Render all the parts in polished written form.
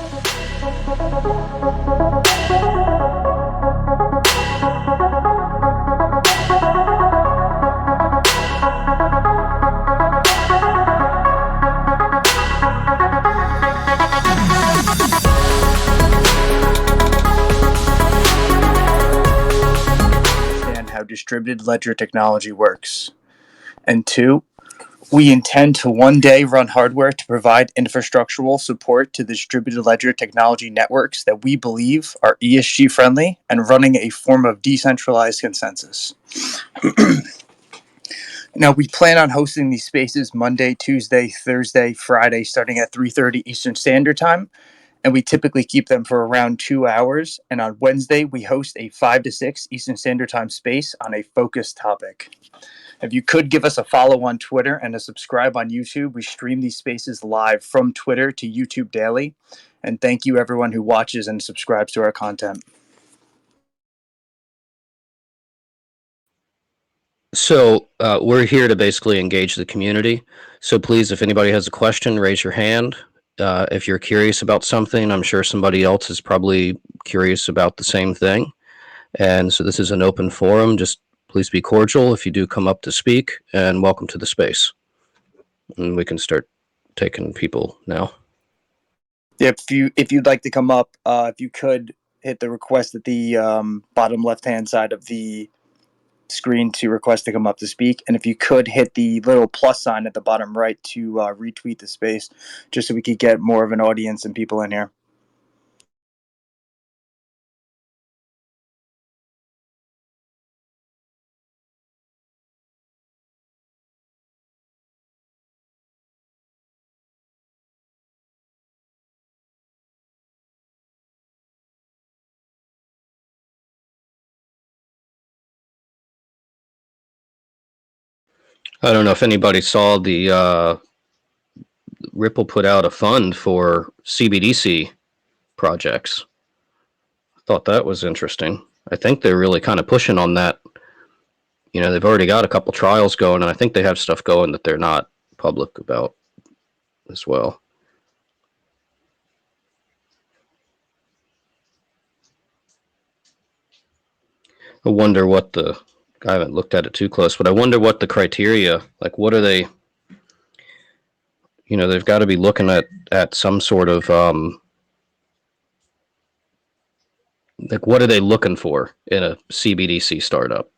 Understand how distributed ledger technology works. And two, we intend to one day run hardware to provide infrastructural support to the distributed ledger technology networks that we believe are ESG friendly and running a form of decentralized consensus. Now, we plan on hosting these spaces Monday, Tuesday, Thursday, Friday, starting at 3:30 Eastern Standard Time, and we typically keep them for around 2 hours. And on Wednesday, we host a 5 to 6 Eastern Standard Time space on a focused topic. If you could give us a follow on Twitter and a subscribe on YouTube, we stream these spaces live from Twitter to YouTube daily. And thank you, everyone who watches and subscribes to our content. So we're here to basically engage the community. So please, if anybody has a question, raise your hand. If you're curious about something, I'm sure somebody else is probably curious about the same thing. And so this is an open forum. Just please be cordial if you do come up to speak, and welcome to the space. And we can start taking people now. If you'd like to come up, if you could hit the request at the bottom left-hand side of the screen to request to come up to speak, and if you could hit the little plus sign at the bottom right to retweet the space, just so we could get more of an audience and people in here. I don't know if anybody saw the Ripple put out a fund for CBDC projects. I thought that was interesting. I think they're really kind of pushing on that. You know, they've already got a couple trials going, and I think they have stuff going that they're not public about as well. I wonder what I haven't looked at it too close, but I wonder what the criteria, like what are they, you know, they've got to be looking at some sort of, like what are they looking for in a CBDC startup,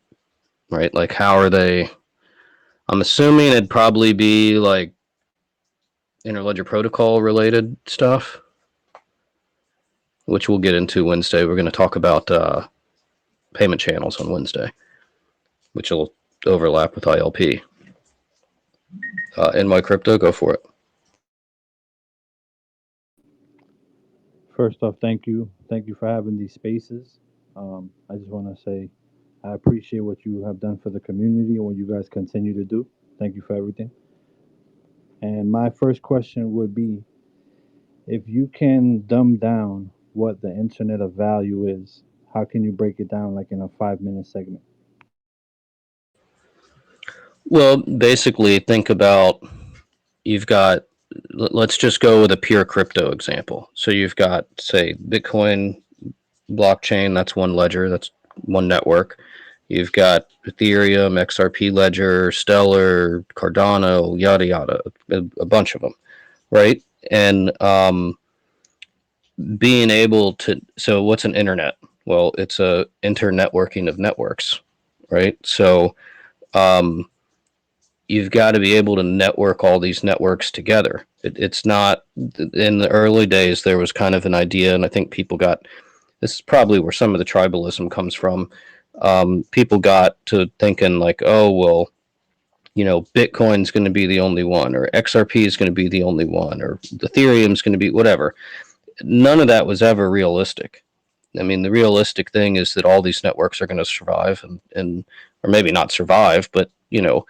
right? Like how are they, I'm assuming it'd probably be like interledger protocol related stuff, which we'll get into Wednesday. We're going to talk about payment channels on Wednesday, which will overlap with ILP. In my crypto, go for it. First off, thank you. Thank you for having these spaces. I just want to say I appreciate what you have done for the community and what you guys continue to do. Thank you for everything. And my first question would be, if you can dumb down what the Internet of Value is, how can you break it down like in a 5-minute segment? Well, basically, think about you've got, let's just go with a pure crypto example. So you've got, say, Bitcoin blockchain, that's one ledger, that's one network. You've got Ethereum, XRP Ledger, Stellar, Cardano, yada, yada, a bunch of them, right? And being able to, so what's an internet? Well, it's a internetworking of networks, right? So you've got to be able to network all these networks together. It's not, in the early days, there was kind of an idea, and I think people got, this is probably where some of the tribalism comes from. People got to thinking like, oh, well, you know, Bitcoin's going to be the only one, or XRP is going to be the only one, or Ethereum's going to be whatever. None of that was ever realistic. I mean, the realistic thing is that all these networks are going to survive and or maybe not survive, but, you know,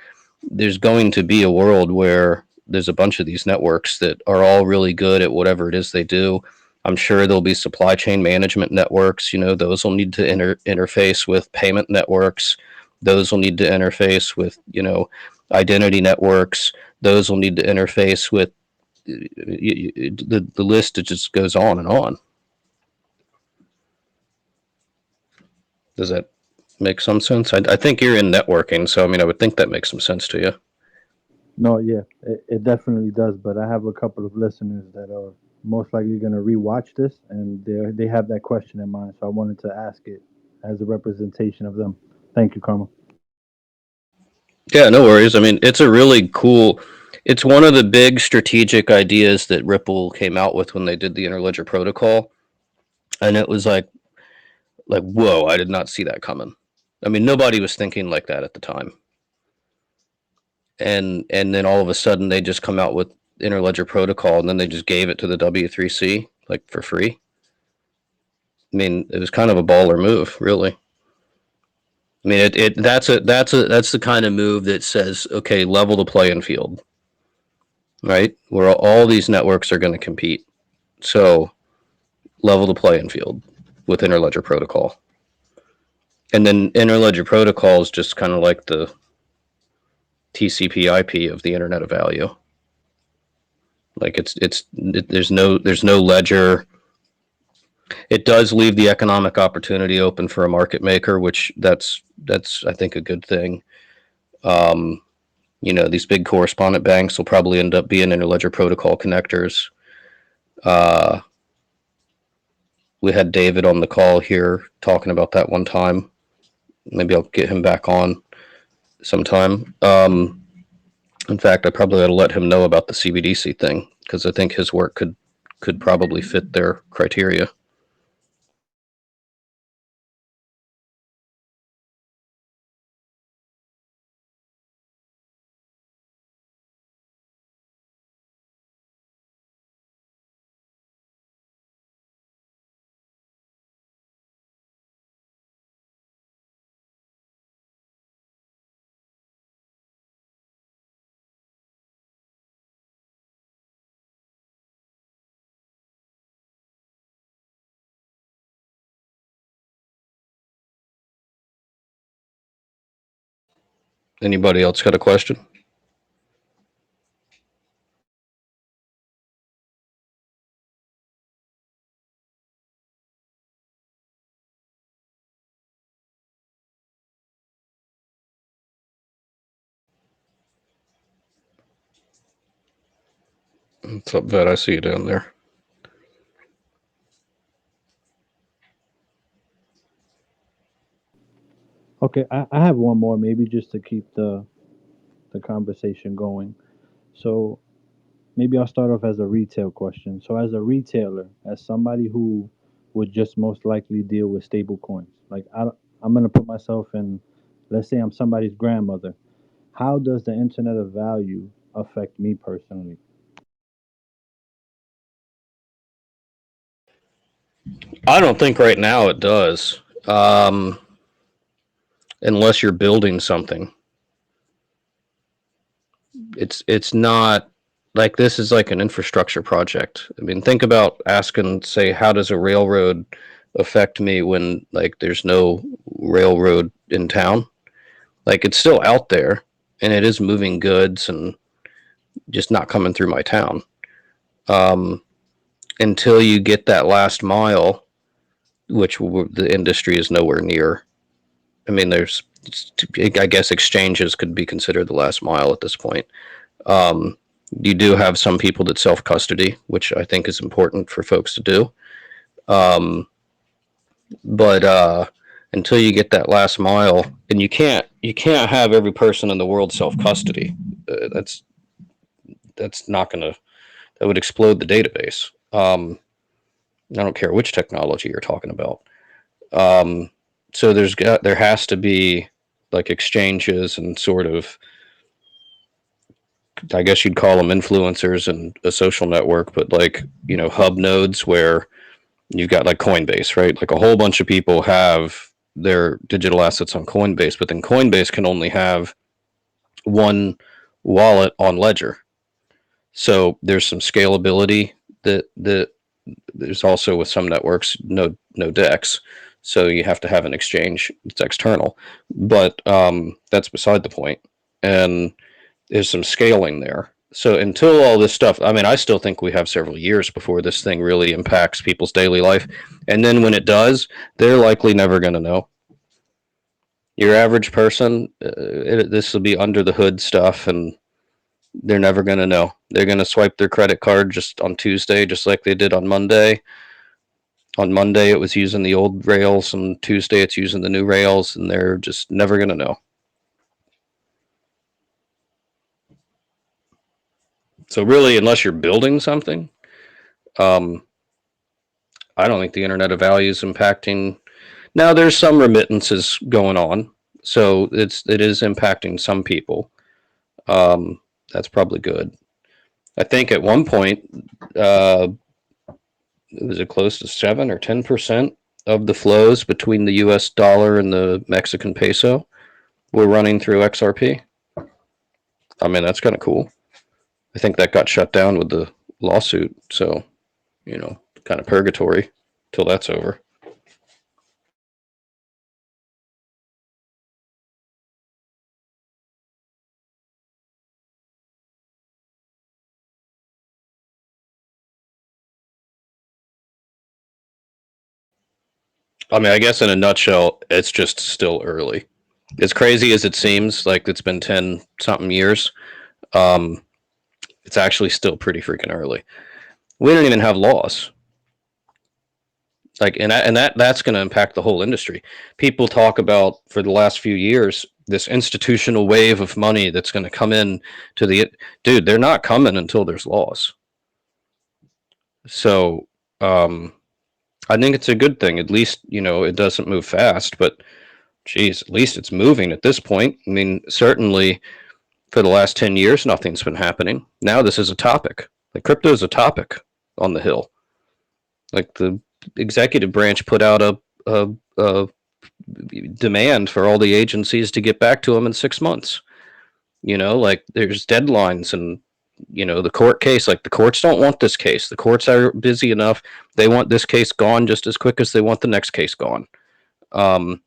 there's going to be a world where there's a bunch of these networks that are all really good at whatever it is they do. I'm sure there'll be supply chain management networks. You know, those will need to interface with payment networks. Those will need to interface with, you know, identity networks. Those will need to interface with the list, it just goes on and on. Does that make some sense? I think you're in networking, so I mean, I would think that makes some sense to you. No, yeah, it definitely does. But I have a couple of listeners that are most likely going to rewatch this, and they have that question in mind. So I wanted to ask it as a representation of them. Thank you, Karma. Yeah, no worries. I mean, it's a really cool. It's one of the big strategic ideas that Ripple came out with when they did the Interledger protocol, and it was like whoa, I did not see that coming. I mean, nobody was thinking like that at the time, and then all of a sudden they just come out with Interledger protocol, and then they just gave it to the W3C like for free. I mean, it was kind of a baller move, really. I mean, that's the kind of move that says, okay, level the playing field, right? Where all these networks are going to compete. So level the playing field with Interledger protocol, and then Interledger protocol is just kind of like the TCP/IP of the Internet of Value. Like there's no ledger. It does leave the economic opportunity open for a market maker, which that's I think a good thing. Um, these big correspondent banks will probably end up being Interledger protocol connectors. Uh, we had David on the call here talking about that one time. Maybe I'll get him back on sometime. In fact, I probably ought to let him know about the CBDC thing because I think his work could probably fit their criteria. Anybody else got a question? What's up, Vet? I see you down there. Okay, I have one more, maybe just to keep the conversation going. So maybe I'll start off as a retail question. So as a retailer, as somebody who would just most likely deal with stable coins, like I'm gonna put myself in, let's say I'm somebody's grandmother. How does the Internet of Value affect me personally? I don't think right now it does, unless you're building something. It's not like this is like an infrastructure project. I mean, think about asking, say, how does a railroad affect me when like there's no railroad in town? Like it's still out there and it is moving goods and just not coming through my town. Um, until you get that last mile, which the industry is nowhere near. I mean, I guess exchanges could be considered the last mile at this point. Um, you do have some people that self custody, which I think is important for folks to do. Um, but until you get that last mile, and you can't have every person in the world self custody. That's not gonna that would explode the database. I don't care which technology you're talking about. Um, so there has to be like exchanges and sort of, I guess you'd call them influencers and a social network, but like hub nodes where you've got like Coinbase, right? Like a whole bunch of people have their digital assets on Coinbase, but then Coinbase can only have one wallet on Ledger. So there's some scalability that there's also with some networks no DEX, so you have to have an exchange that's external. But that's beside the point. And there's some scaling there. So until all this stuff, I mean, I still think we have several years before this thing really impacts people's daily life. And then when it does, they're likely never going to know. Your average person, this will be under the hood stuff, and they're never going to know. They're going to swipe their credit card just on Tuesday, just like they did on Monday. On Monday, it was using the old rails, and Tuesday, it's using the new rails, and they're just never going to know. So, really, unless you're building something, um, I don't think the Internet of Value is impacting. Now, there's some remittances going on, so it is impacting some people. Um, that's probably good. I think at one point, uh, was it close to 7 or 10% of the flows between the U.S. dollar and the Mexican peso were running through XRP. I mean, that's kind of cool. I think that got shut down with the lawsuit, so kind of purgatory till that's over. I mean, I guess in a nutshell, it's just still early. As crazy as it seems, like it's been 10 something years, um, it's actually still pretty freaking early. We don't even have laws. Like, that's going to impact the whole industry. People talk about for the last few years this institutional wave of money that's going to come in to the dude. They're not coming until there's laws. So, I think it's a good thing. At least it doesn't move fast, but geez, at least it's moving at this point. I mean, certainly for the last 10 years, nothing's been happening. Now this is a topic. Like crypto is a topic on the Hill. Like the executive branch put out a demand for all the agencies to get back to them in 6 months. Like there's deadlines and the court case. Like the courts don't want this case. The courts are busy enough. They want this case gone just as quick as they want the next case gone. Um,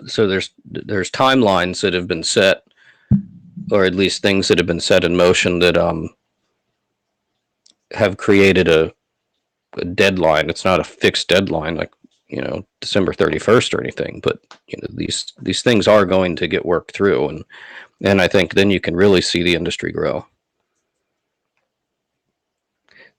so there's timelines that have been set, or at least things that have been set in motion that have created a deadline. It's not a fixed deadline like December 31st or anything, but these things are going to get worked through, and I think then you can really see the industry grow.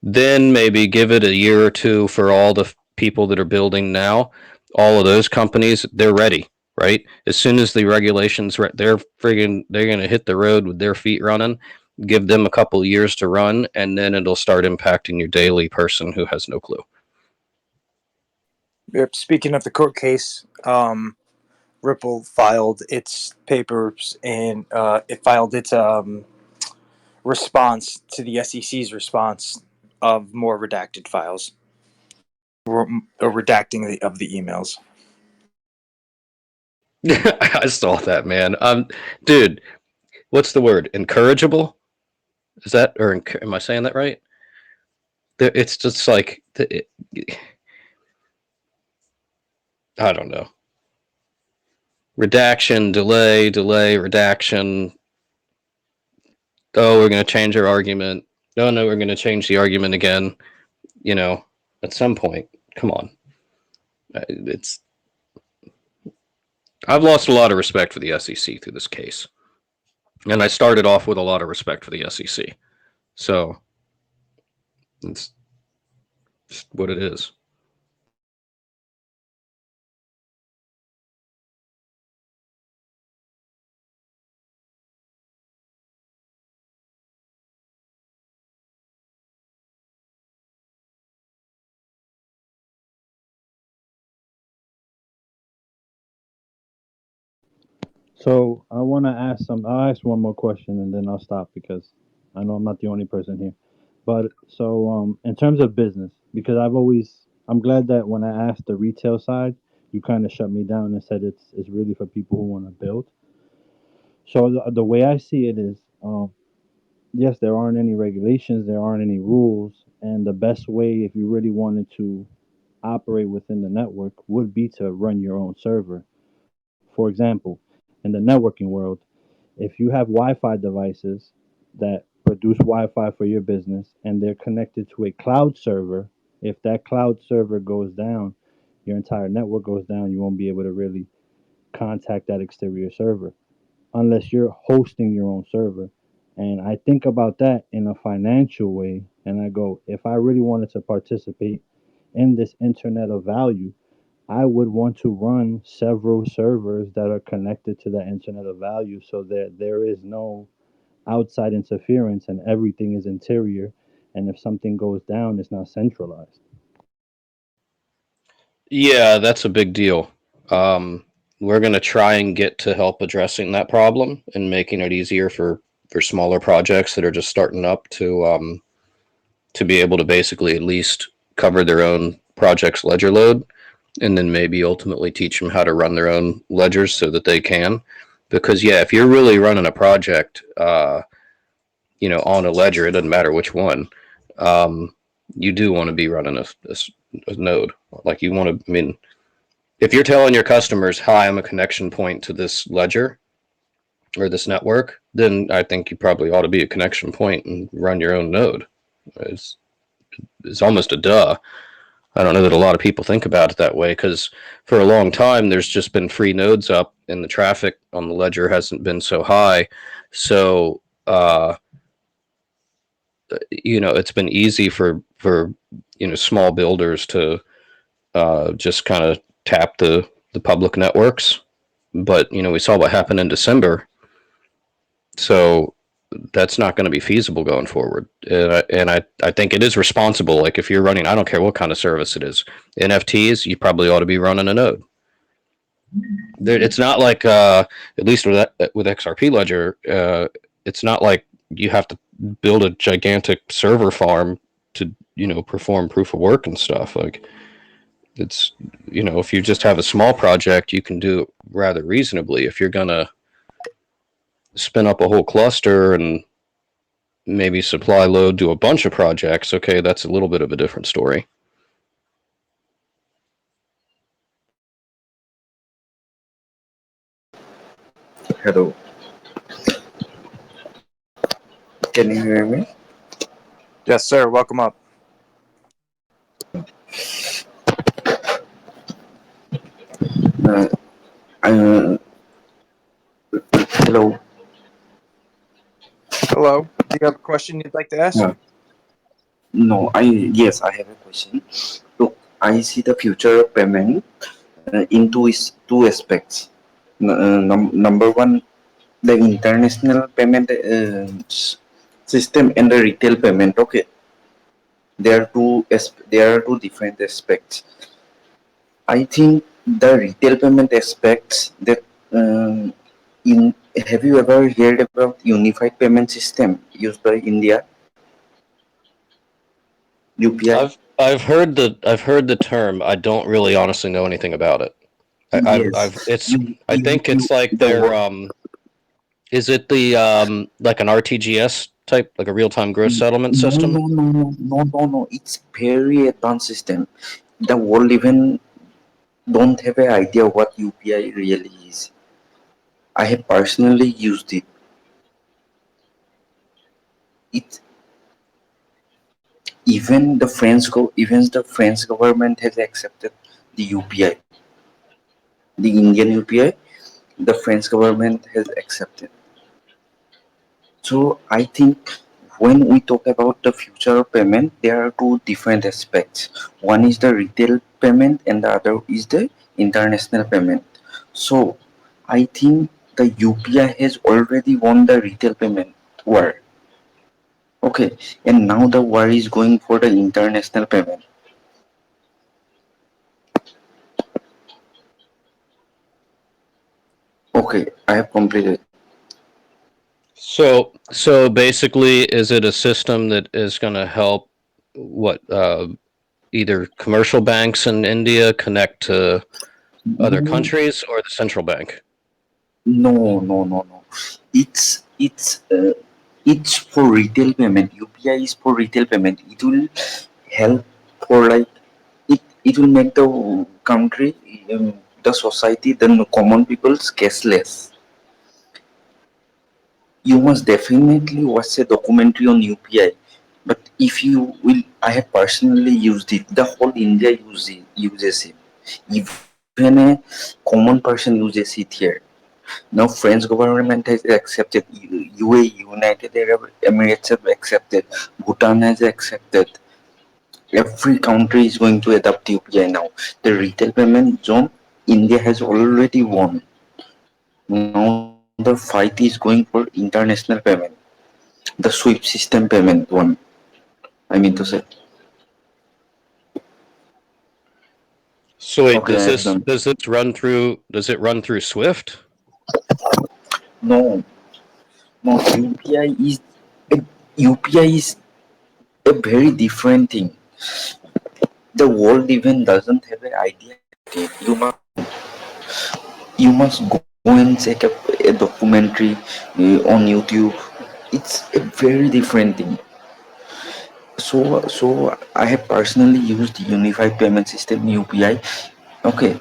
Then maybe give it a year or two for all the people that are building now. All of those companies, they're ready, right? As soon as the regulations, they're going to hit the road with their feet running. Give them a couple of years to run, and then it'll start impacting your daily person who has no clue. Yep. Speaking of the court case, Ripple filed its papers and it filed its response to the SEC's response of more redacted files, or redacting of the emails. I saw that, man. Dude, what's the word? Encourageable? Is that, or am I saying that right? It's just like I don't know. Redaction, delay, redaction. Oh, we're going to change our argument. Oh, no, we're going to change the argument again. At some point, come on. It's I've lost a lot of respect for the SEC through this case, and I started off with a lot of respect for the SEC. So it's just what it is. So I want to ask some. I'll ask one more question and then I'll stop because I know I'm not the only person here. But so in terms of business, because I'm glad that when I asked the retail side, you kind of shut me down and said it's really for people who want to build. So the way I see it is, yes, there aren't any regulations, there aren't any rules, and the best way if you really wanted to operate within the network would be to run your own server. For example, in the networking world, if you have Wi-Fi devices that produce Wi-Fi for your business, and they're connected to a cloud server. If that cloud server goes down, your entire network goes down. You won't be able to really contact that exterior server unless you're hosting your own server. And I think about that in a financial way, and I go, if I really wanted to participate in this internet of value, I would want to run several servers that are connected to that internet of value so that there is no outside interference and everything is interior. And if something goes down, it's not centralized. Yeah, that's a big deal. Um, we're going to try and get to help addressing that problem and making it easier for smaller projects that are just starting up to be able to basically at least cover their own project's ledger load, and then maybe ultimately teach them how to run their own ledgers so that they can. Because yeah, if you're really running a project, on a ledger, it doesn't matter which one. Um, you do want to be running a node. Like you want to. I mean, if you're telling your customers, "Hi, I'm a connection point to this ledger or this network," then I think you probably ought to be a connection point and run your own node. It's, it's almost a duh. I don't know that a lot of people think about it that way because for a long time there's just been free nodes up and the traffic on the ledger hasn't been so high. So it's been easy for small builders to just kind of tap the public networks. But we saw what happened in December, so that's not going to be feasible going forward. And I think it is responsible. Like if you're running, I don't care what kind of service it is, NFTs, you probably ought to be running a node. It's not like at least with XRP Ledger, it's not like you have to build a gigantic server farm to perform proof of work and stuff. Like it's if you just have a small project, you can do it rather reasonably. If you're gonna spin up a whole cluster and maybe supply load to a bunch of projects, okay, that's a little bit of a different story. Hello, can you hear me? Yes, sir. Welcome up. Uh, Hello. Hello. Do you have a question you'd like to ask? No, yes, I have a question. Look, I see the future of payment in two aspects. Number one, the international payment system and the retail payment. Okay, there are two different aspects. I think the retail payment aspects that in have you ever heard about unified payment system used by India, UPI? I've heard the term. I don't really honestly know anything about it. I've Yes, it's I think you it's like the their word. is it the like an RTGS type, like a real time gross settlement No, system? no, no, no, no, no, no. It's very advanced system. The world even don't have an idea what UPI really is. I have personally used it. It even the French government has accepted the UPI, the Indian UPI. The French government has accepted. So I think when we talk about the future of payment, there are two different aspects. One is the retail payment and the other is the international payment. So I think the UPI has already won the retail payment war. Okay, and now the war is going for the international payment. Okay, I have completed. So basically, is it a system that is going to help what either commercial banks in India connect to other No, countries or the central bank? no, no, no, no. It's for retail payment. UPI is for retail payment. It will help for like it will make the country, the society, the common people's cashless. you must definitely watch a documentary on UPI. But if you will, I have personally used it. The whole India uses it. Even a common person uses it here. Now French government has accepted, UAE, United Arab Emirates have accepted, Bhutan has accepted. Every country is going to adopt UPI now. The retail payment zone, India has already won. Now the fight is going for international payment, the SWIFT system payment one. I mean to say. So wait, Okay, I have done. does it run through Swift? No, no, a, UPI is a very different thing. The world even doesn't have an idea about it. You must go and check a documentary on YouTube. It's a very different thing. So I have personally used Unified Payment System UPI. Okay,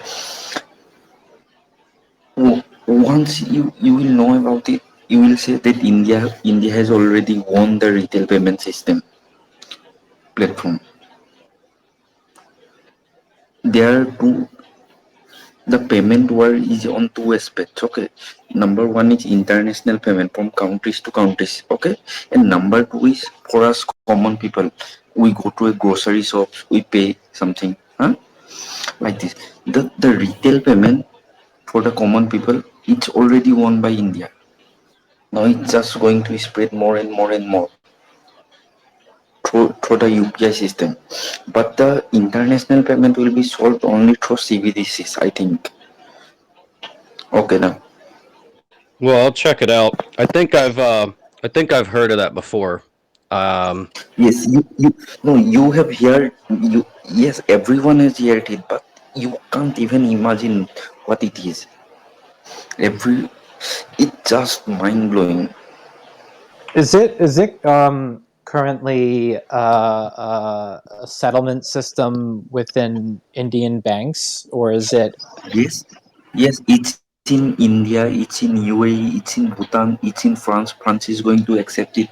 once you will know about it, you will say that India has already won the retail payment system platform. There are two. The payment world is on two aspects. Okay, number one is international payment from countries to countries. Okay, and number two is for us common people. We go to a grocery shop, we pay something, huh? Like this. The retail payment for the common people, it's already won by India. Now it's just going to spread more and more and more through the UPI system. But the international payment will be solved only through CBDCs, I think. Okay, now. Well, I'll check it out. I think I've heard of that before. Um, Yes, you no, you have heard you yes, everyone has heard it, but you can't even imagine what it is. Every it's just mind blowing. Is it currently a settlement system within Indian banks, or is it? Yes, yes, it's in India, it's in UAE, it's in Bhutan, it's in France. France is going to accept it.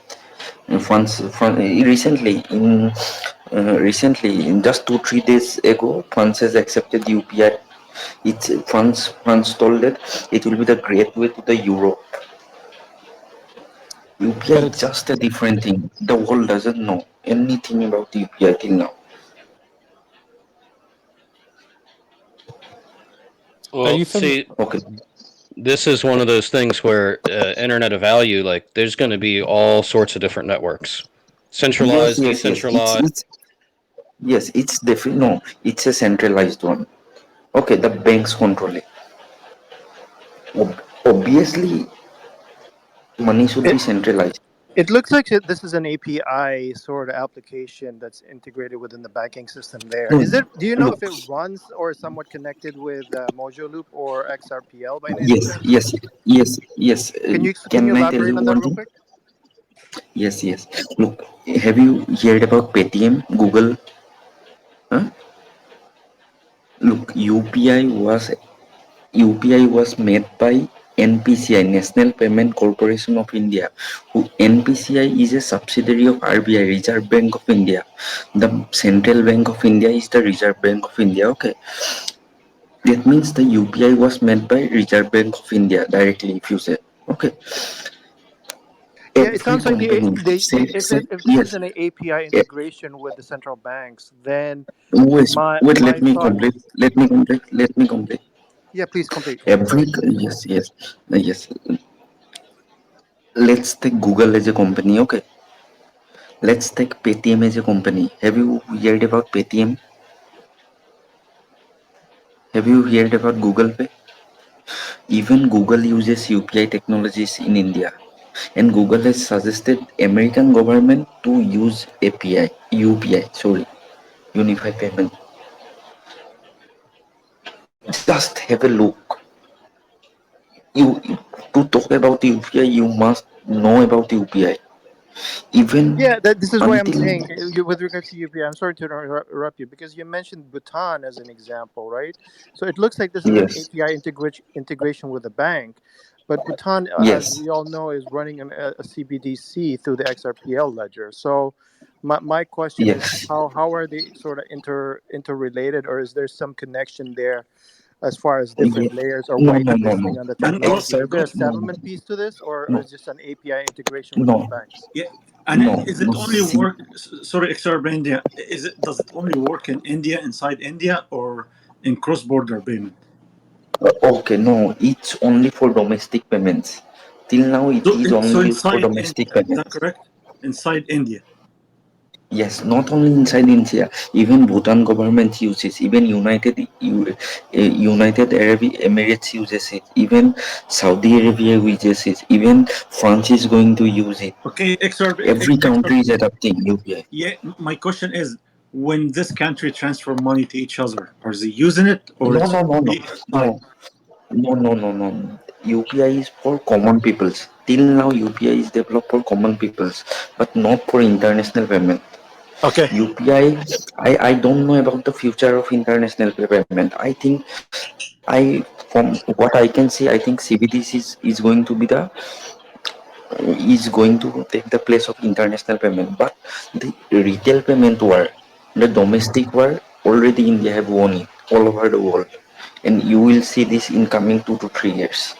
Recently, in just 2 3 days ago, France has accepted UPI. It's France told that it will be the great way to the Europe. UPI But is it's. just a different thing. The world doesn't know anything about UPI till now. Are well, you see, Okay. this is one of those things where Internet of Value, like, there's going to be all sorts of different networks, Yes, centralized, yes, yes. It's decentralized. it's yes, it's definitely no. It's a centralized one. Okay, the banks control it. Obviously, money should be It centralized. it looks like this is an API sort of application that's integrated within the banking system. There No, is it. Do you know look. if it runs or is somewhat connected with Mojo Loop or XRPL by any Yes, chance? yes, yes, yes. Can you Can I tell elaborate you on that one real thing? quick? Yes, yes. Look, have you heard about Paytm, Google? Huh? Look, UPI was made by NPCI, National Payment Corporation of India. NPCI is a subsidiary of RBI, Reserve Bank of India. The Central Bank of India is the Reserve Bank of India. Okay, that means the UPI was made by Reserve Bank of India directly. If you say, okay, Yeah, it every sounds like company, if this is yes. an API eh, integration with the central banks, then Wait, my wait. Let my me thought. complete. Let me complete. Let me complete. Yeah, please complete. Every yes, yes, yes. Let's take Google as a company. Okay, let's take Paytm as a company. Have you heard about Paytm? Have you heard about Google Pay? Even Google uses UPI technologies in India, and Google has suggested American government to use API, UPI. Sorry, Unified Payment. Just have a look. You to talk about UPI, you must know about UPI. Even Yeah, this is why I'm until saying with regards to UPI. I'm sorry to interrupt you because you mentioned Bhutan as an example, right? So it looks like this is an yes, API integration with a bank. But Bhutan, as Yes, we all know, is running a CBDC through the XRPL ledger. So my question is, yes. how are they sort of interrelated, or is there some connection there as far as Ye- different layers or No, no, no, whitelisting no. on the And technology? also, Is there a No, settlement piece to this, or no, is this an API integration with those no, banks? yeah, and no, is no. it only See, work? Sorry, extra India. Does it only work in India, inside India, or in cross-border payment? okay, no, it's only for domestic payments. Till now, it So, is only used for inside domestic India, is that payments. correct? Inside India. Yes, not only inside India, even Bhutan government uses, even United Arab Emirates uses it, even Saudi Arabia uses it, even France is going to use it. Okay, Every country is adopting UPI. yeah. My question is, when this country transfer money to each other, are they using it, or No, it's no, no, no, only inside? no, no, no, no, no. UPI is for common peoples. Till now, UPI is developed for common peoples, but not for international payment. Okay. UPI, I don't know about the future of international payment. From what I can see, I think CBDC is going to be is going to take the place of international payment. But the retail payment war, the domestic war, already India have won it all over the world, and you will see this in coming 2 to 3 years.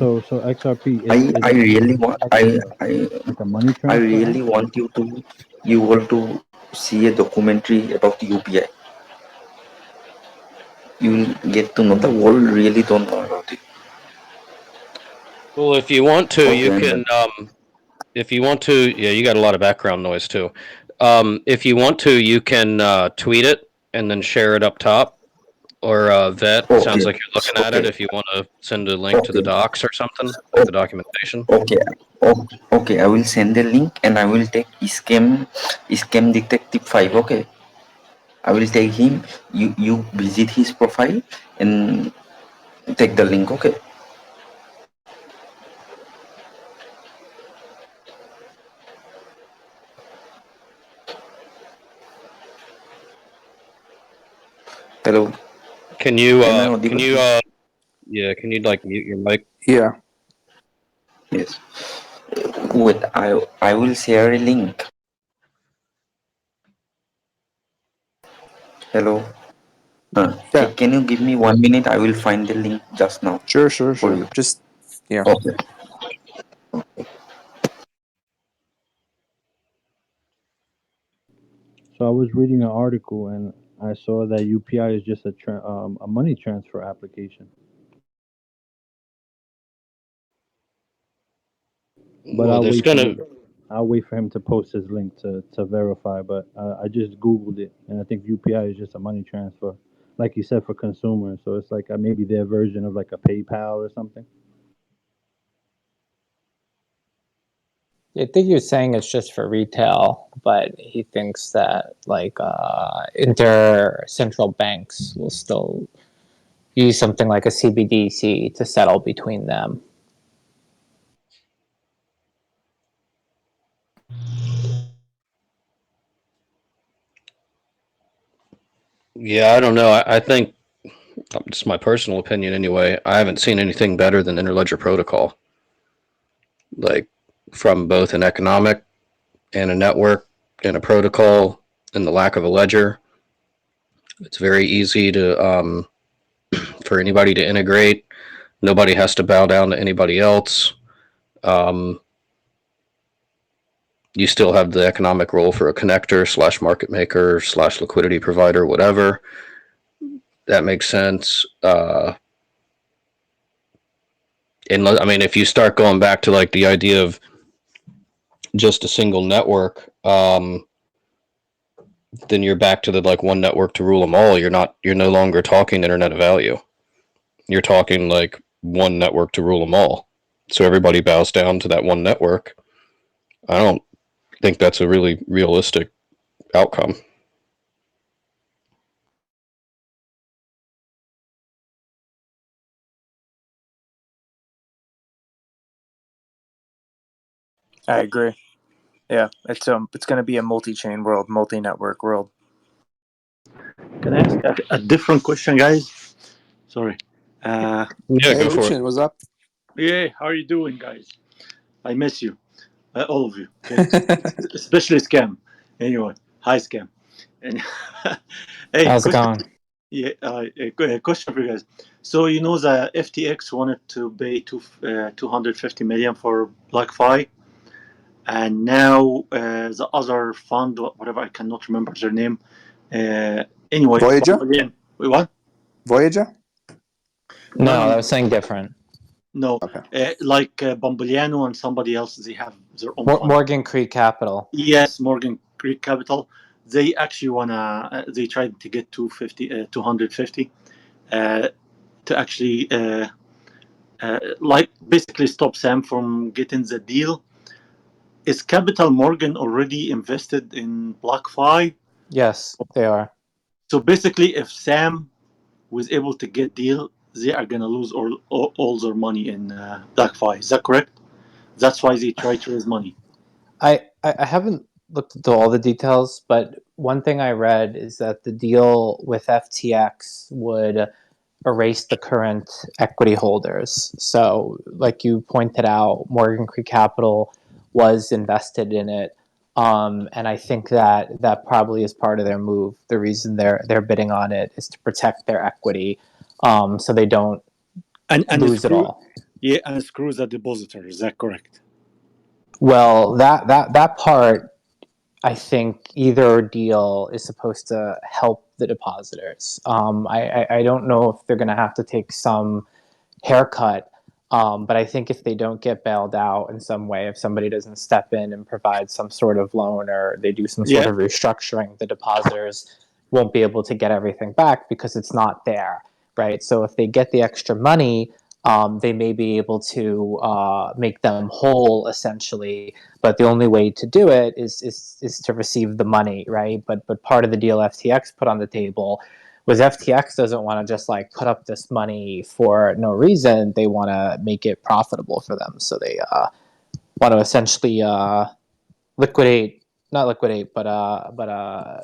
So XRP is I it really want like a money I transfer app? really want you all to see a documentary about UPI. You will get to know the world really don't know about it. Well, if you want to, Okay, you I'm can. done. If you want to, yeah, you got a lot of background noise too. If you want to, you can tweet it and then share it up top. Or vet. Sounds Okay, like you're looking at it. okay, If you want to send a link to the okay, docs or something, like the documentation. okay, okay. I will send the link and I will take scam detective 5. Okay, I will take him. You visit his profile and take the link. Okay. Hello. Can you? Am I Can audible? you? Yeah. Can you like mute your mic? Yeah. Yes. Wait. I will share a link. Hello. Yeah. Can you give me 1 minute? I will find the link just now Sure. for you. Just yeah. Okay. So I was reading an article and I saw that UPI is just a money transfer application. But Well, there's gonna. I'll wait for him to post his link to verify. But I just googled it, and I think UPI is just a money transfer, like you said, for consumers. So it's like maybe their version of like a PayPal or something. I think he was saying it's just for retail, but he thinks that like inter-central banks will still use something like a CBDC to settle between them. Yeah, I don't know. I think just my personal opinion anyway. I haven't seen anything better than Interledger Protocol, like from both an economic and a network and a protocol and the lack of a ledger. It's very easy to for anybody to integrate. Nobody has to bow down to anybody else. Um, you still have the economic role for a connector slash market maker slash liquidity provider, whatever. That makes sense. And I mean, if you start going back to like the idea of just a single network, then you're back to the like one network to rule them all. You're no longer talking internet of value. You're talking like one network to rule them all. So everybody bows down to that one network. I don't think that's a really realistic outcome. I agree. Yeah, it's going to be a multi-chain world, multi-network world. Can I ask a different question, guys? Sorry. Yeah, Hey, go for it. Lucien, what's up? Yeah, how are you doing, guys? I miss you, all of you. Okay, especially Scam. Anyway, hi Scam. And hey, How's it question. going? Yeah, a question for you guys. So you know the FTX wanted to pay 250 million for BlockFi, and now the other fund, whatever, I cannot remember their name. Anyway, Voyager? wait, what? Voyager? No, No, no, that no. was saying different. No, Okay. like Bombiliano and somebody else, they have their own fund. Morgan Creek Capital. Yes, Morgan Creek Capital. They actually they tried to get 250 uh, to actually like basically stop Sam from getting the deal. Is Capital Morgan already invested in BlockFi? Yes, they are. So basically, if Sam was able to get deal, they are gonna lose all their money in BlockFi. Is that correct? That's why they try to raise money. I haven't looked into all the details, but one thing I read is that the deal with FTX would erase the current equity holders. So, like you pointed out, Morgan Creek Capital was invested in it, and I think that probably is part of their move. The reason they're bidding on it is to protect their equity, so they don't And lose it screw, all. yeah, and screw the depositor. Is that correct? Well, that part, I think either deal is supposed to help the depositors. I don't know if they're going to have to take some haircut, but I think if they don't get bailed out in some way, if somebody doesn't step in and provide some sort of loan or they do some sort Yeah, of restructuring, the depositors won't be able to get everything back because it's not there, right? So if they get the extra money, they may be able to make them whole essentially, but the only way to do it is to receive the money, right? But part of the deal FTX put on the table was FTX doesn't want to just like put up this money for no reason. They want to make it profitable for them, so they want to essentially liquidate, not liquidate, but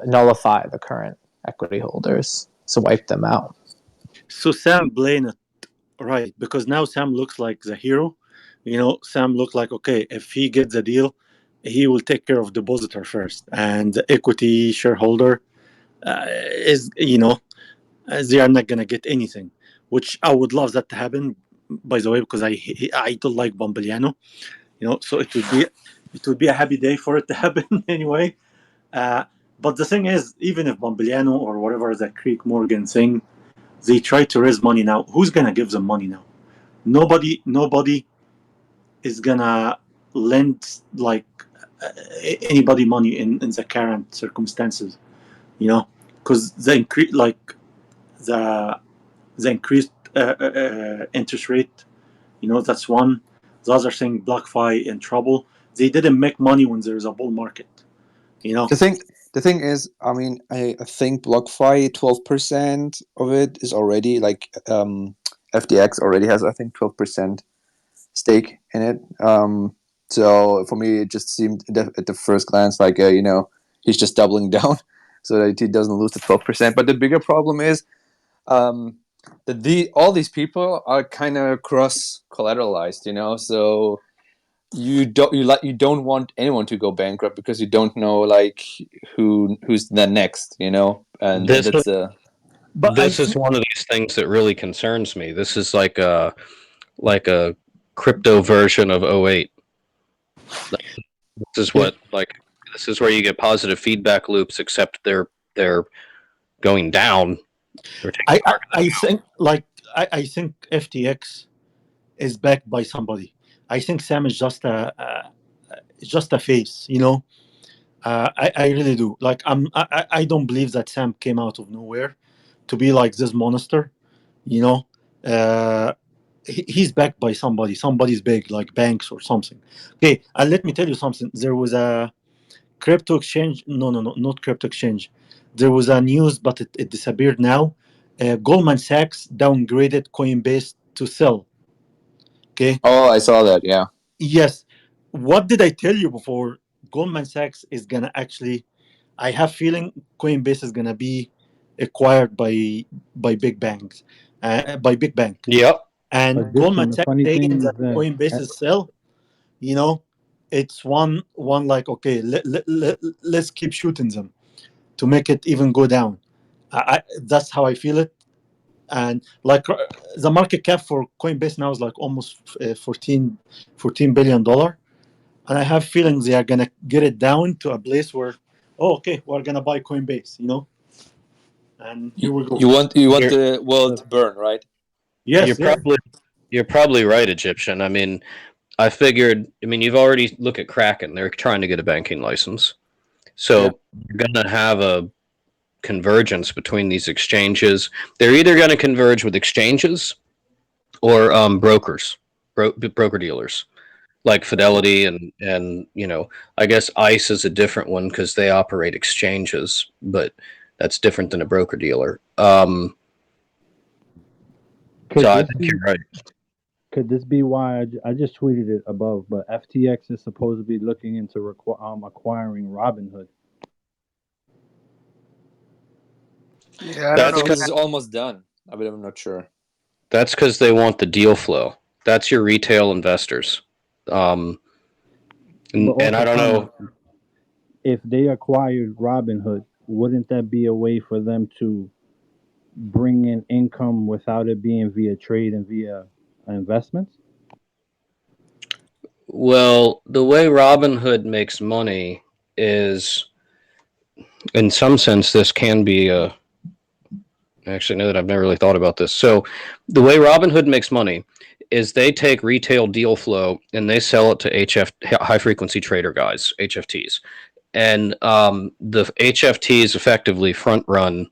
nullify the current equity holders, so wipe them out. so Sam playing it right because now Sam looks like the hero. Sam looked like, okay, if he gets the deal, he will take care of depositor first, and the equity shareholder is, they are not gonna get anything, which I would love that to happen. By the way, because I don't like Bombiliano, so it would be a happy day for it to happen anyway. Uh, but the thing is, even if Bombiliano or whatever the Creek Morgan thing, they try to raise money now. Who's gonna give them money now? Nobody is gonna lend like anybody money in the current circumstances. Because the the increased interest rate. That's one. The other thing, BlockFi in trouble. They didn't make money when there's a bull market. You know. The thing is, I mean, I think BlockFi 12% of it is already like FTX already has, I think, 12% stake in it. So for me, it just seemed at the first glance like he's just doubling down so that he doesn't lose the 12%. But the bigger problem is that all these people are kind of cross collateralized, so you don't want anyone to go bankrupt because you don't know like who's the next, and This that's But I this is think one of these things that really concerns me. This is like a crypto version of '08. This is yeah, this is where you get positive feedback loops, except they're going down. They're taking I, the I, market I down. think like I think FTX is backed by somebody. I think Sam is just a face. I really do. Like I don't believe that Sam came out of nowhere to be like this monster. You know, uh, he's backed by somebody. Somebody's big, like banks or something. Okay, and let me tell you something. There was a crypto exchange. No, no, no, not crypto exchange. There was a news, but it disappeared now. Goldman Sachs downgraded Coinbase to sell. Okay. oh, I saw that, yeah. Yes. What did I tell you before? Goldman Sachs is gonna actually. I have feeling Coinbase is gonna be acquired by big banks, by big bank. Yep. And Egyptian, Goldman the Sachs funny saying thing is that that Coinbase's sell, you know, it's one like, okay, let's keep shooting them to make it even go down. That's how I feel it. And like the market cap for Coinbase now is like almost 14 billion dollar, and I have feelings they are gonna get it down to a place where, oh, okay, we're gonna buy Coinbase, and here we go. You want You're, the world to burn, right? you're Yes, yes, probably right, Egyptian. I mean, I figured. I mean, you've already look at Kraken. They're trying to get a banking license, yeah, so you're gonna have a convergence between these exchanges. They're either going to converge with exchanges or brokers, broker dealers like Fidelity and I guess ICE is a different one because they operate exchanges, but that's different than a broker dealer. So could I this think be you're right. could this be why I just tweeted it above, but FTX is supposed to be looking into acquiring Robinhood. Yeah, I But I don't That's think know. this is almost done. I mean, I'm not sure. that's because they want the deal flow. That's your retail investors, um, But and I also, don't Karma, know. if they acquired Robinhood, wouldn't that be a way for them to bring in income without it being via trade and via investments? Well, the way Robinhood makes money is, in some sense, this can be a. Actually, no, that I've never really thought about this. So, the way Robinhood makes money is they take retail deal flow and they sell it to high frequency trader guys, HFTs, and the HFTs effectively front run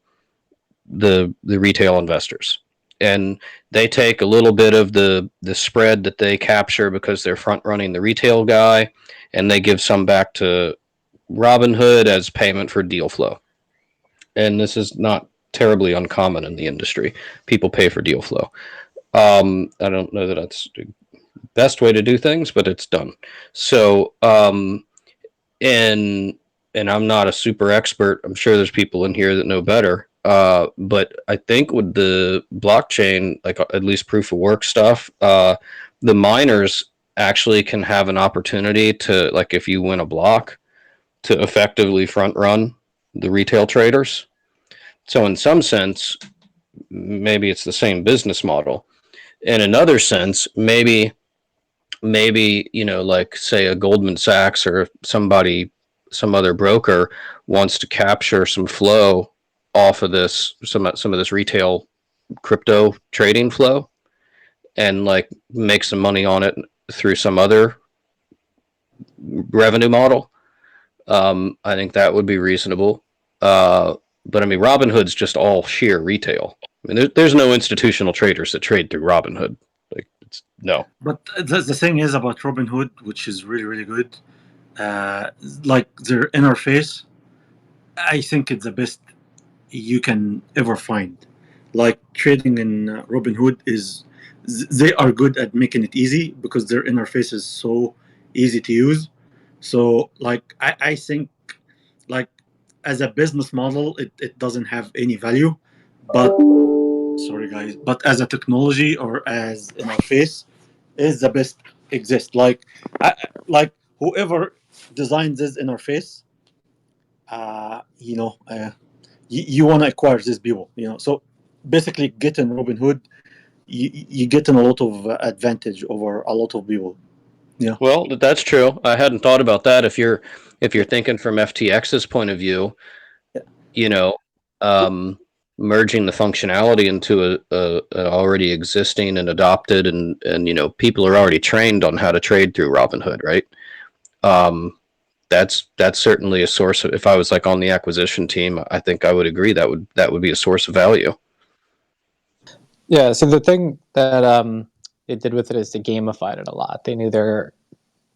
the retail investors, and they take a little bit of the spread that they capture because they're front running the retail guy, and they give some back to Robinhood as payment for deal flow. And this is not terribly uncommon in the industry. People pay for deal flow. I don't know that that's the best way to do things, but it's done. So, and I'm not a super expert. I'm sure there's people in here that know better. But I think with the blockchain, like at least proof of work stuff, the miners actually can have an opportunity to, like, if you win a block, to effectively front run the retail traders. So in some sense, maybe it's the same business model. In another sense, maybe like say a Goldman Sachs or some other broker wants to capture some flow off of this, some of this retail crypto trading flow, and like make some money on it through some other revenue model. I think that would be reasonable. But I mean, Robinhood's just all sheer retail. I mean, there's no institutional traders that trade through Robinhood. Like, it's no. but the thing is about Robinhood, which is really really good. Uh, like their interface, I think it's the best you can ever find. Like trading in Robinhood they are good at making it easy because their interface is so easy to use. So like I think like as a business model it doesn't have any value, but sorry guys, but as a technology or as interface is the best exist. Like whoever designs this interface, you want to acquire these people, so basically getting Robinhood, you getting a lot of advantage over a lot of people. Yeah, Well, that's true. I hadn't thought about that. If you're thinking from FTX's point of view, yeah, you know, um, merging the functionality into a already existing and adopted, and people are already trained on how to trade through Robinhood, right? Um, that's certainly a source of, if I was like on the acquisition team, I think I would agree that would be a source of value. Yeah, so the thing that they did with it is they gamified it a lot. They knew their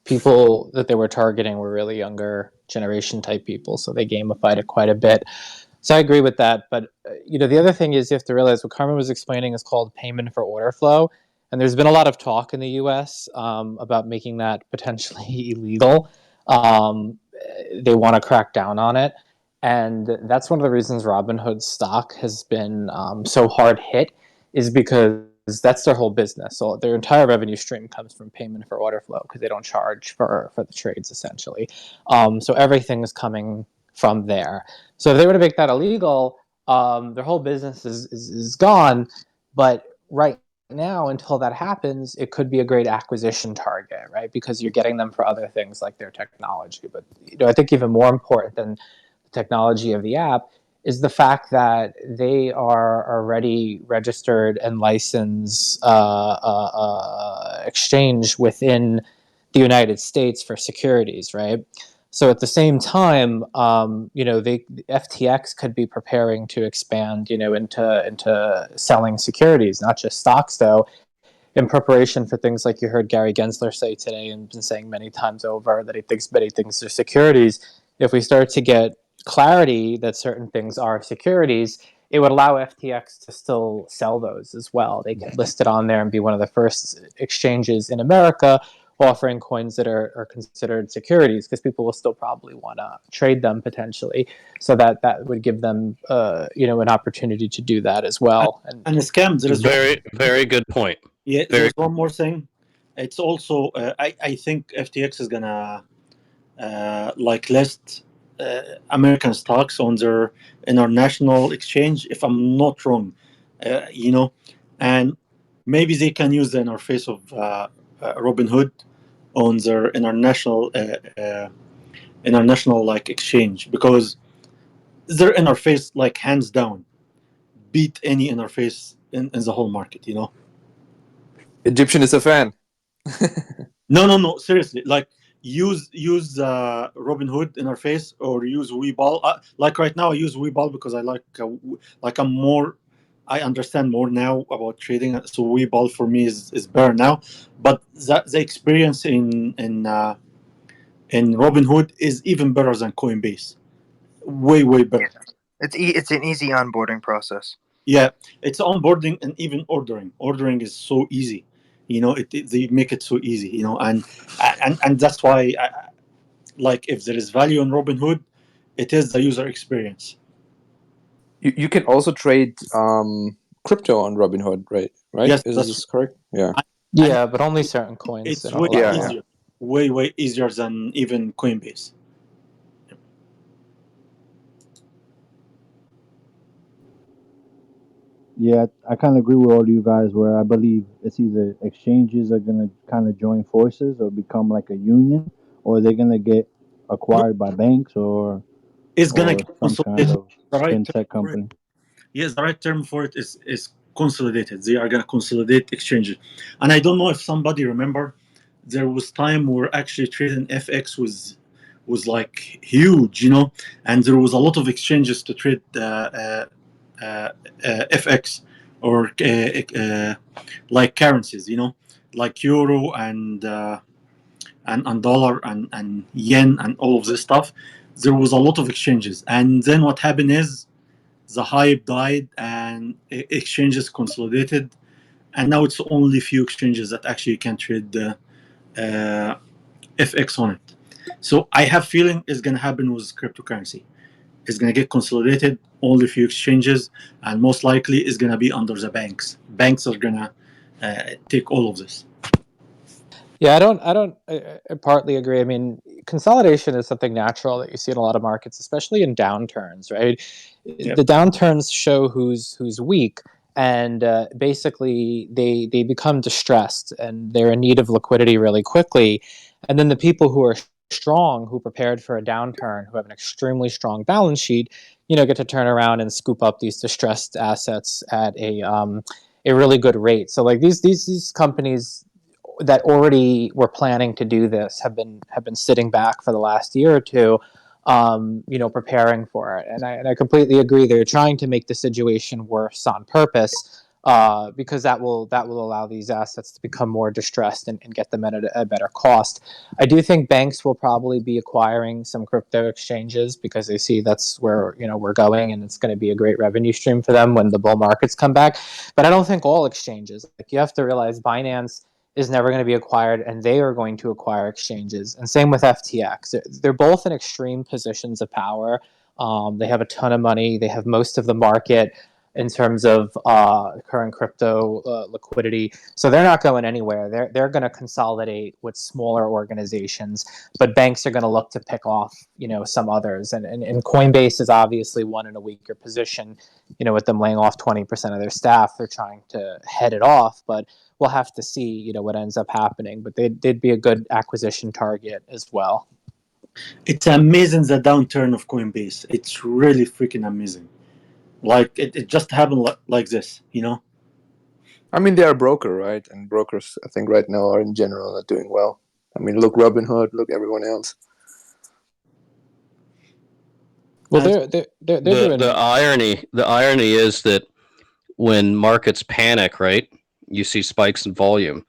people that they were targeting were really younger generation type people, so they gamified it quite a bit. So I agree with that. But the other thing is you have to realize what Carmen was explaining is called payment for order flow, and there's been a lot of talk in the U.S. About making that potentially illegal. They want to crack down on it, And that's one of the reasons Robinhood stock has been so hard hit, is because that's their whole business. So their entire revenue stream comes from payment for order flow, because they don't charge for the trades, essentially. So everything is coming from there. So if they were to make that illegal, their whole business is gone. But right now, until that happens, it could be a great acquisition target, right? Because you're getting them for other things like their technology. But I think even more important than the technology of the app is the fact that they are already registered and licensed exchange within the United States for securities, right? So at the same time, the FTX could be preparing to expand, into selling securities, not just stocks, though, in preparation for things like you heard Gary Gensler say today and been saying many times over, that he thinks many things are securities. If we start to get clarity that certain things are securities, it would allow FTX to still sell those as well. They could list it on there and be one of the first exchanges in America offering coins that are considered securities, because people will still probably want to trade them potentially. So that would give them, an opportunity to do that as well. And the scam, there is Very, very good point. yeah, Very there's one more thing. It's also I think FTX is gonna list American stocks on their international exchange, if I'm not wrong. And maybe they can use the interface of Robinhood on their international exchange, because their interface hands down beat any interface in the whole market. Egyptian is a fan. No, seriously. Use Robinhood interface, or use Webull. Like right now, I use Webull because I I'm more. I understand more now about trading, so Webull for me is better now. But the experience in Robinhood is even better than Coinbase. Way better. It's an easy onboarding process. Yeah, it's onboarding and even ordering. Ordering is so easy. They make it so easy. And that's why, if there is value in Robinhood, it is the user experience. You can also trade crypto on Robinhood, right? Yes, Is that's this correct? Yeah. and Yeah, but only certain coins. They it's don't way allow Yeah, more. yeah. easier, way easier than even Coinbase. Yeah, I kind of agree with all of you guys. Where I believe it's either exchanges are gonna kind of join forces or become like a union, or they're gonna get No, acquired by banks it's gonna or get some kind consolidated. of The right term fintech for it, company. yes, the right term for it is consolidated. They are gonna consolidate exchanges, and I don't know if somebody remember, there was time where actually trading FX was huge, and there was a lot of exchanges to trade FX, or currencies, like euro and dollar and yen and all of this stuff. There was a lot of exchanges, and then what happened is the hype died and exchanges consolidated, and now it's only few exchanges that actually can trade uh, FX on it. So I have feeling it's gonna happen with cryptocurrency. It's gonna get consolidated, only few exchanges, and most likely it's gonna be under the banks. Banks are gonna take all of this. Yeah, I partly agree. I mean, consolidation is something natural that you see in a lot of markets, especially in downturns, right? Yep. The downturns show who's weak, and basically they become distressed and they're in need of liquidity really quickly. And then the people who are strong, who prepared for a downturn, who have an extremely strong balance sheet, get to turn around and scoop up these distressed assets at a really good rate. So like these companies that already were planning to do this have been sitting back for the last year or two, preparing for it. And I completely agree. They're trying to make the situation worse on purpose, because that will allow these assets to become more distressed and get them at a better cost. I do think banks will probably be acquiring some crypto exchanges because they see that's where we're going, and it's going to be a great revenue stream for them when the bull markets come back. But I don't think all exchanges. Like, you have to realize Binance is never going to be acquired, and they are going to acquire exchanges. And same with FTX. They're both in extreme positions of power. They have a ton of money. They have most of the market in terms of current crypto liquidity. So they're not going anywhere. They're going to consolidate with smaller organizations, but banks are going to look to pick off, some others. And Coinbase is obviously one in a weaker position, with them laying off 20% of their staff. They're trying to head it off, but we'll have to see, what ends up happening. But they'd be a good acquisition target as well. It's amazing, the downturn of Coinbase. It's really freaking amazing. Like it just happened like this, I mean, they are a broker, right? And brokers, I think, right now are in general not doing well. I mean, look Robinhood, look everyone else. Well, And they're doing The irony is that when markets panic, right, you see spikes in volume.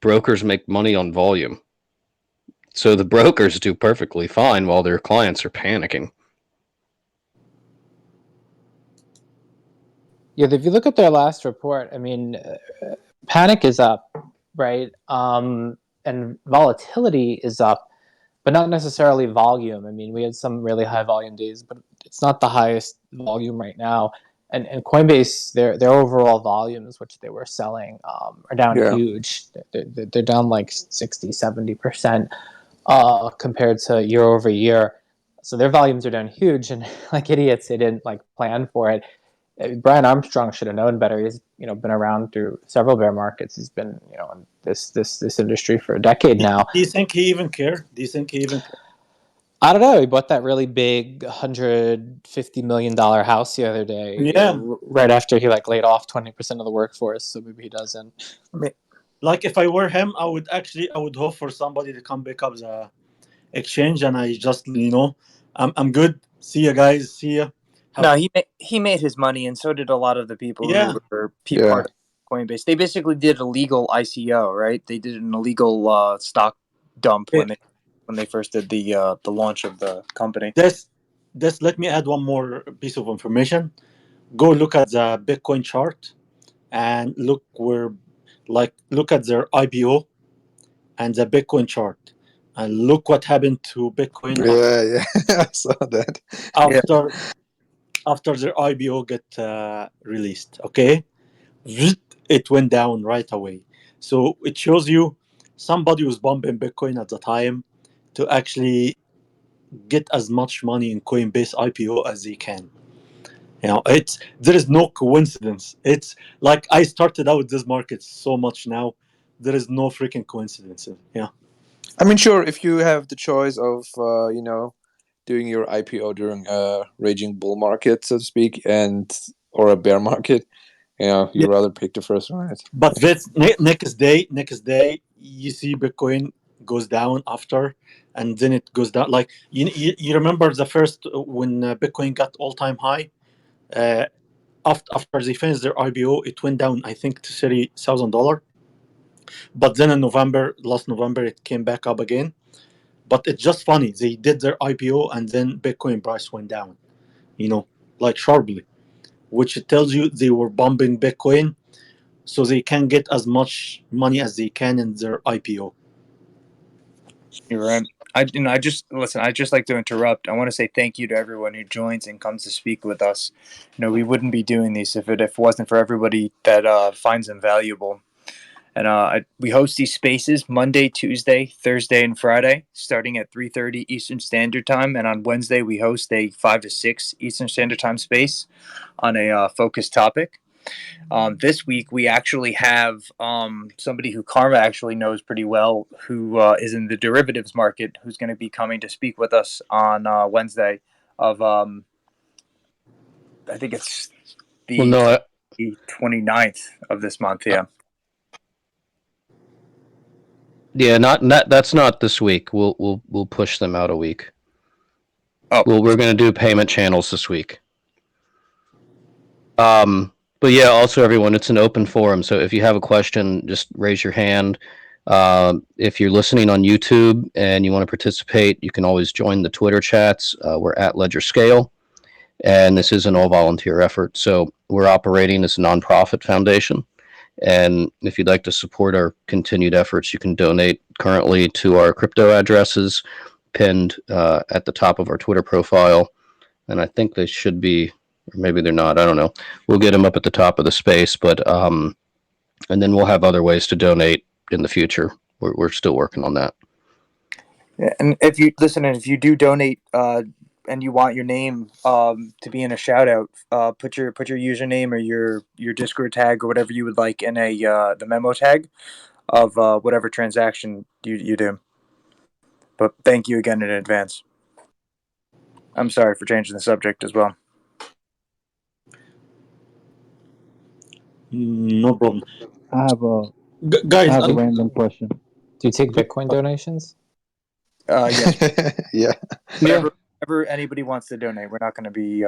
Brokers make money on volume. So the brokers do perfectly fine while their clients are panicking. Yeah, if you look at their last report, I mean, panic is up, right? And volatility is up, but not necessarily volume. I mean, we had some really high volume days, but it's not the highest volume right now. And Coinbase, their overall volumes, which they were selling, are down Yeah. huge. They're down like 60, 70% compared to year over year. So their volumes are down huge, and like idiots, they didn't plan for it. Brian Armstrong should have known better. He's been around through several bear markets. He's been in this industry for a decade now. do you think he even cared? I don't know. He bought that really big $150 million house the other day. Yeah. Right after he laid off 20% of the workforce. So maybe he doesn't. Like if I were him, I would hope for somebody to come pick up the exchange, and I just I'm good. See you guys. See you. No, he made his money, and so did a lot of the people Yeah. who were Yeah. part of Coinbase. They basically did a legal ICO, right? They did an illegal stock dump when they first did the launch of the company. This let me add one more piece of information. Go look at the Bitcoin chart and look at their IPO and the Bitcoin chart, and look what happened to Bitcoin Yeah. I saw that. after their IPO get released. Okay, it went down right away. So it shows you somebody was bumping Bitcoin at the time to actually get as much money in Coinbase IPO as they can. There is no coincidence. It's like I started out this market so much now. There is no freaking coincidences. Yeah. I mean, sure, if you have the choice of, doing your IPO during a raging bull market, so to speak, or a bear market, you rather pick the first one, right? But that's next day, you see Bitcoin goes down after, and then it goes down. Like you remember the first when Bitcoin got all time high. After they finished their IPO, it went down, I think, to $30,000. But then in last November, it came back up again. But it's just funny. They did their IPO and then Bitcoin price went down, sharply, which tells you they were bumping Bitcoin so they can get as much money as they can in their IPO. You're right. I just listen. I just like to interrupt. I want to say thank you to everyone who joins and comes to speak with us. We wouldn't be doing these if it wasn't for everybody that finds them valuable. And we host these spaces Monday, Tuesday, Thursday, and Friday, starting at 3:30 Eastern Standard Time. And on Wednesday, we host a 5 to 6 Eastern Standard Time space on a focused topic. This week, we actually have somebody who Karma actually knows pretty well, who is in the derivatives market, who's going to be coming to speak with us on Wednesday of, I think it's the 29th of this month, yeah. Yeah, that's not this week. We'll push them out a week. Oh, well, we're going to do payment channels this week. But yeah, also everyone, it's an open forum. So if you have a question, just raise your hand. If you're listening on YouTube and you want to participate, you can always join the Twitter chats. We're at ledgerscale, and this is an all-volunteer effort. So we're operating as a nonprofit foundation. And if you'd like to support our continued efforts, you can donate currently to our crypto addresses pinned at the top of our Twitter profile. and I think they should be, or maybe they're not. I don't know. We'll get them up at the top of the space, but and then we'll have other ways to donate in the future. We're still working on that. Yeah, and if you listen, and if you do donate, and you want your name to be in a shout out, put your username or your Discord tag or whatever you would like in a the memo tag of whatever transaction you do. But thank you again in advance. I'm sorry for changing the subject as well. No problem. I have a Guys, random question. Do you take Bitcoin donations? Yes. Yeah. Whatever anybody wants to donate, we're not going to be.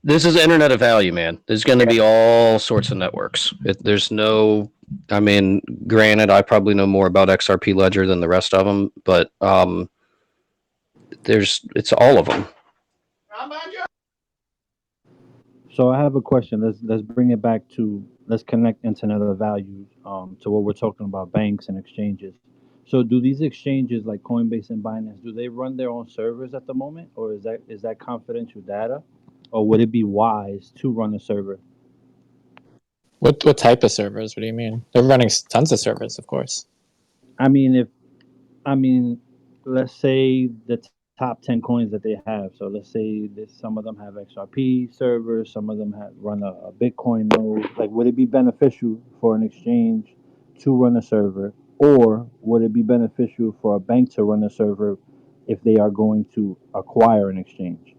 This is Internet of Value, man. There's going to be all sorts of networks. There's no, I mean, granted, I probably know more about XRP Ledger than the rest of them, but it's all of them. So I have a question. Let's bring it back to, let's connect Internet of Value to what we're talking about, banks and exchanges. So do these exchanges like Coinbase and Binance, do they run their own servers at the moment, or is that confidential data, or would it be wise to run a server? What type of servers? What do you mean? They're running tons of servers, of course. I mean, let's say the top 10 coins that they have. So let's say that some of them have XRP servers, some of them run a Bitcoin node. Like, would it be beneficial for an exchange to run a server, or would it be beneficial for a bank to run a server if they are going to acquire an exchange?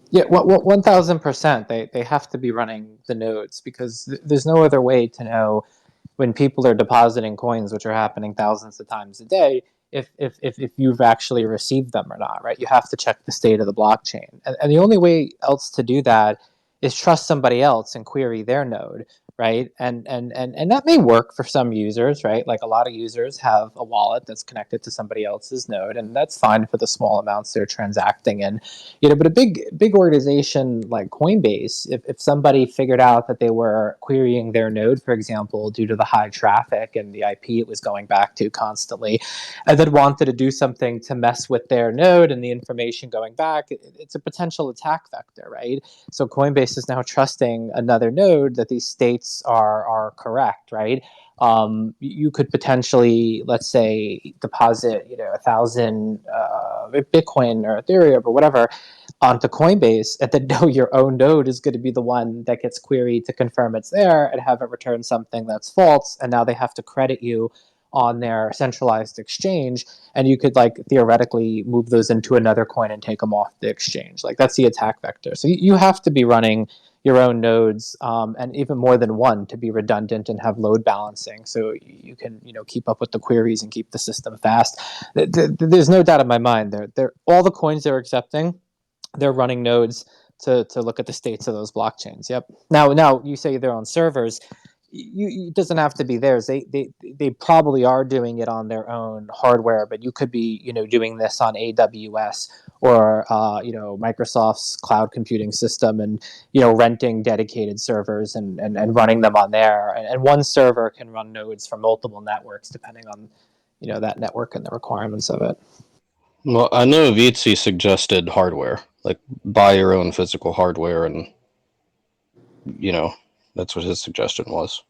Yeah, 1000%. They have to be running the nodes, because there's no other way to know when people are depositing coins, which are happening thousands of times a day, if you've actually received them or not, right? You have to check the state of the blockchain. And the only way else to do that is trust somebody else and query their node, right? And that may work for some users, right? Like, a lot of users have a wallet that's connected to somebody else's node, and that's fine for the small amounts they're transacting in. But a big organization like Coinbase, if somebody figured out that they were querying their node, for example, due to the high traffic and the IP it was going back to constantly, and then wanted to do something to mess with their node and the information going back, it's a potential attack vector, right? So Coinbase is now trusting another node that these states are correct, right? You could potentially, let's say, deposit 1,000 Bitcoin or Ethereum or whatever onto Coinbase, and then know your own node is going to be the one that gets queried to confirm it's there, and have it return something that's false, and now they have to credit you on their centralized exchange, and you could, like, theoretically move those into another coin and take them off the exchange. Like, that's the attack vector. So you have to be running your own nodes, and even more than one, to be redundant and have load balancing, so you can keep up with the queries and keep the system fast. There's no doubt in my mind, they're all the coins they're accepting, they're running nodes to look at the states of those blockchains. Yep. Now you say they're on servers. It doesn't have to be theirs. They probably are doing it on their own hardware, but you could be doing this on AWS or Microsoft's cloud computing system, and renting dedicated servers and running them on there. And one server can run nodes for multiple networks depending on that network and the requirements of it. Well, I know Vitsi suggested hardware, like buy your own physical hardware, and that's what his suggestion was.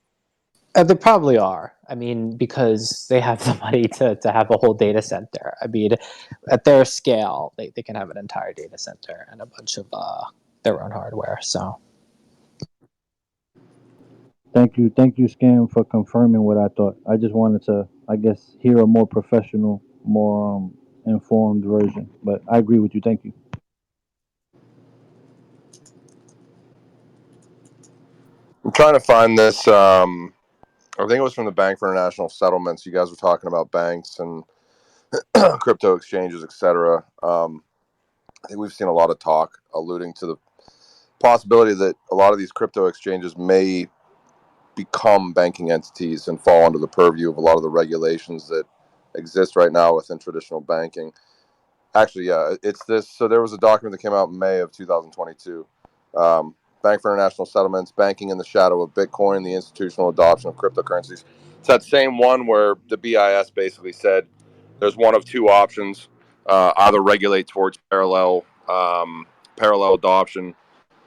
They probably are. I mean, because they have the money to have a whole data center. I mean, at their scale, they can have an entire data center and a bunch of their own hardware. So, Thank you, Scam, for confirming what I thought. I just wanted to, I guess, hear a more professional, more informed version. But I agree with you. Thank you. I'm trying to find this. I think it was from the Bank for International Settlements. You guys were talking about banks and crypto exchanges, etc. I think we've seen a lot of talk alluding to the possibility that a lot of these crypto exchanges may become banking entities and fall under the purview of a lot of the regulations that exist right now within traditional banking. Actually, yeah, it's this. So there was a document that came out in May of 2022. Bank for International Settlements, Banking in the Shadow of Bitcoin, the Institutional Adoption of Cryptocurrencies. It's that same one where the BIS basically said there's one of two options. either regulate towards parallel adoption,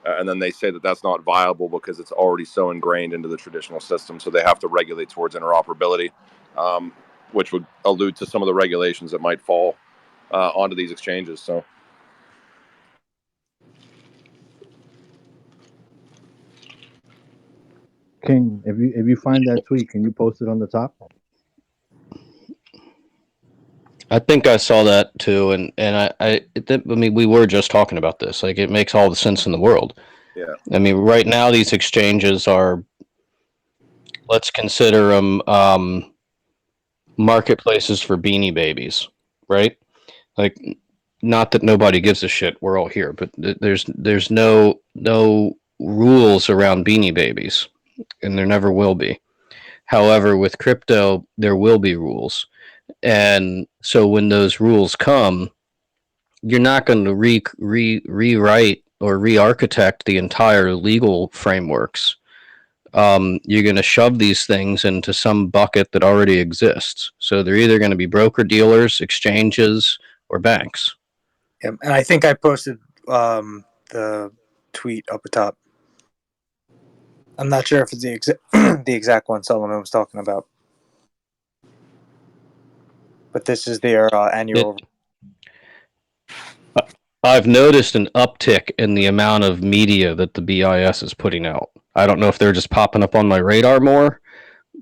and then they say that that's not viable because it's already so ingrained into the traditional system. So they have to regulate towards interoperability, which would allude to some of the regulations that might fall onto these exchanges. So. King, if you find that tweet, can you post it on the top? I think I saw that too, and I mean, we were just talking about this. Like, it makes all the sense in the world. Yeah. I mean, right now these exchanges are, let's consider them marketplaces for beanie babies, right? Like, not that nobody gives a shit. We're all here, but there's no rules around beanie babies, and there never will be. However, with crypto, there will be rules, and so when those rules come, you're not going to rewrite or re-architect the entire legal frameworks. You're going to shove these things into some bucket that already exists. So they're either going to be broker dealers, exchanges, or banks. Yeah, and I think I posted the tweet up top. I'm not sure if it's the exact one Solomon was talking about, but this is their annual. I've noticed an uptick in the amount of media that the BIS is putting out. I don't know if they're just popping up on my radar more.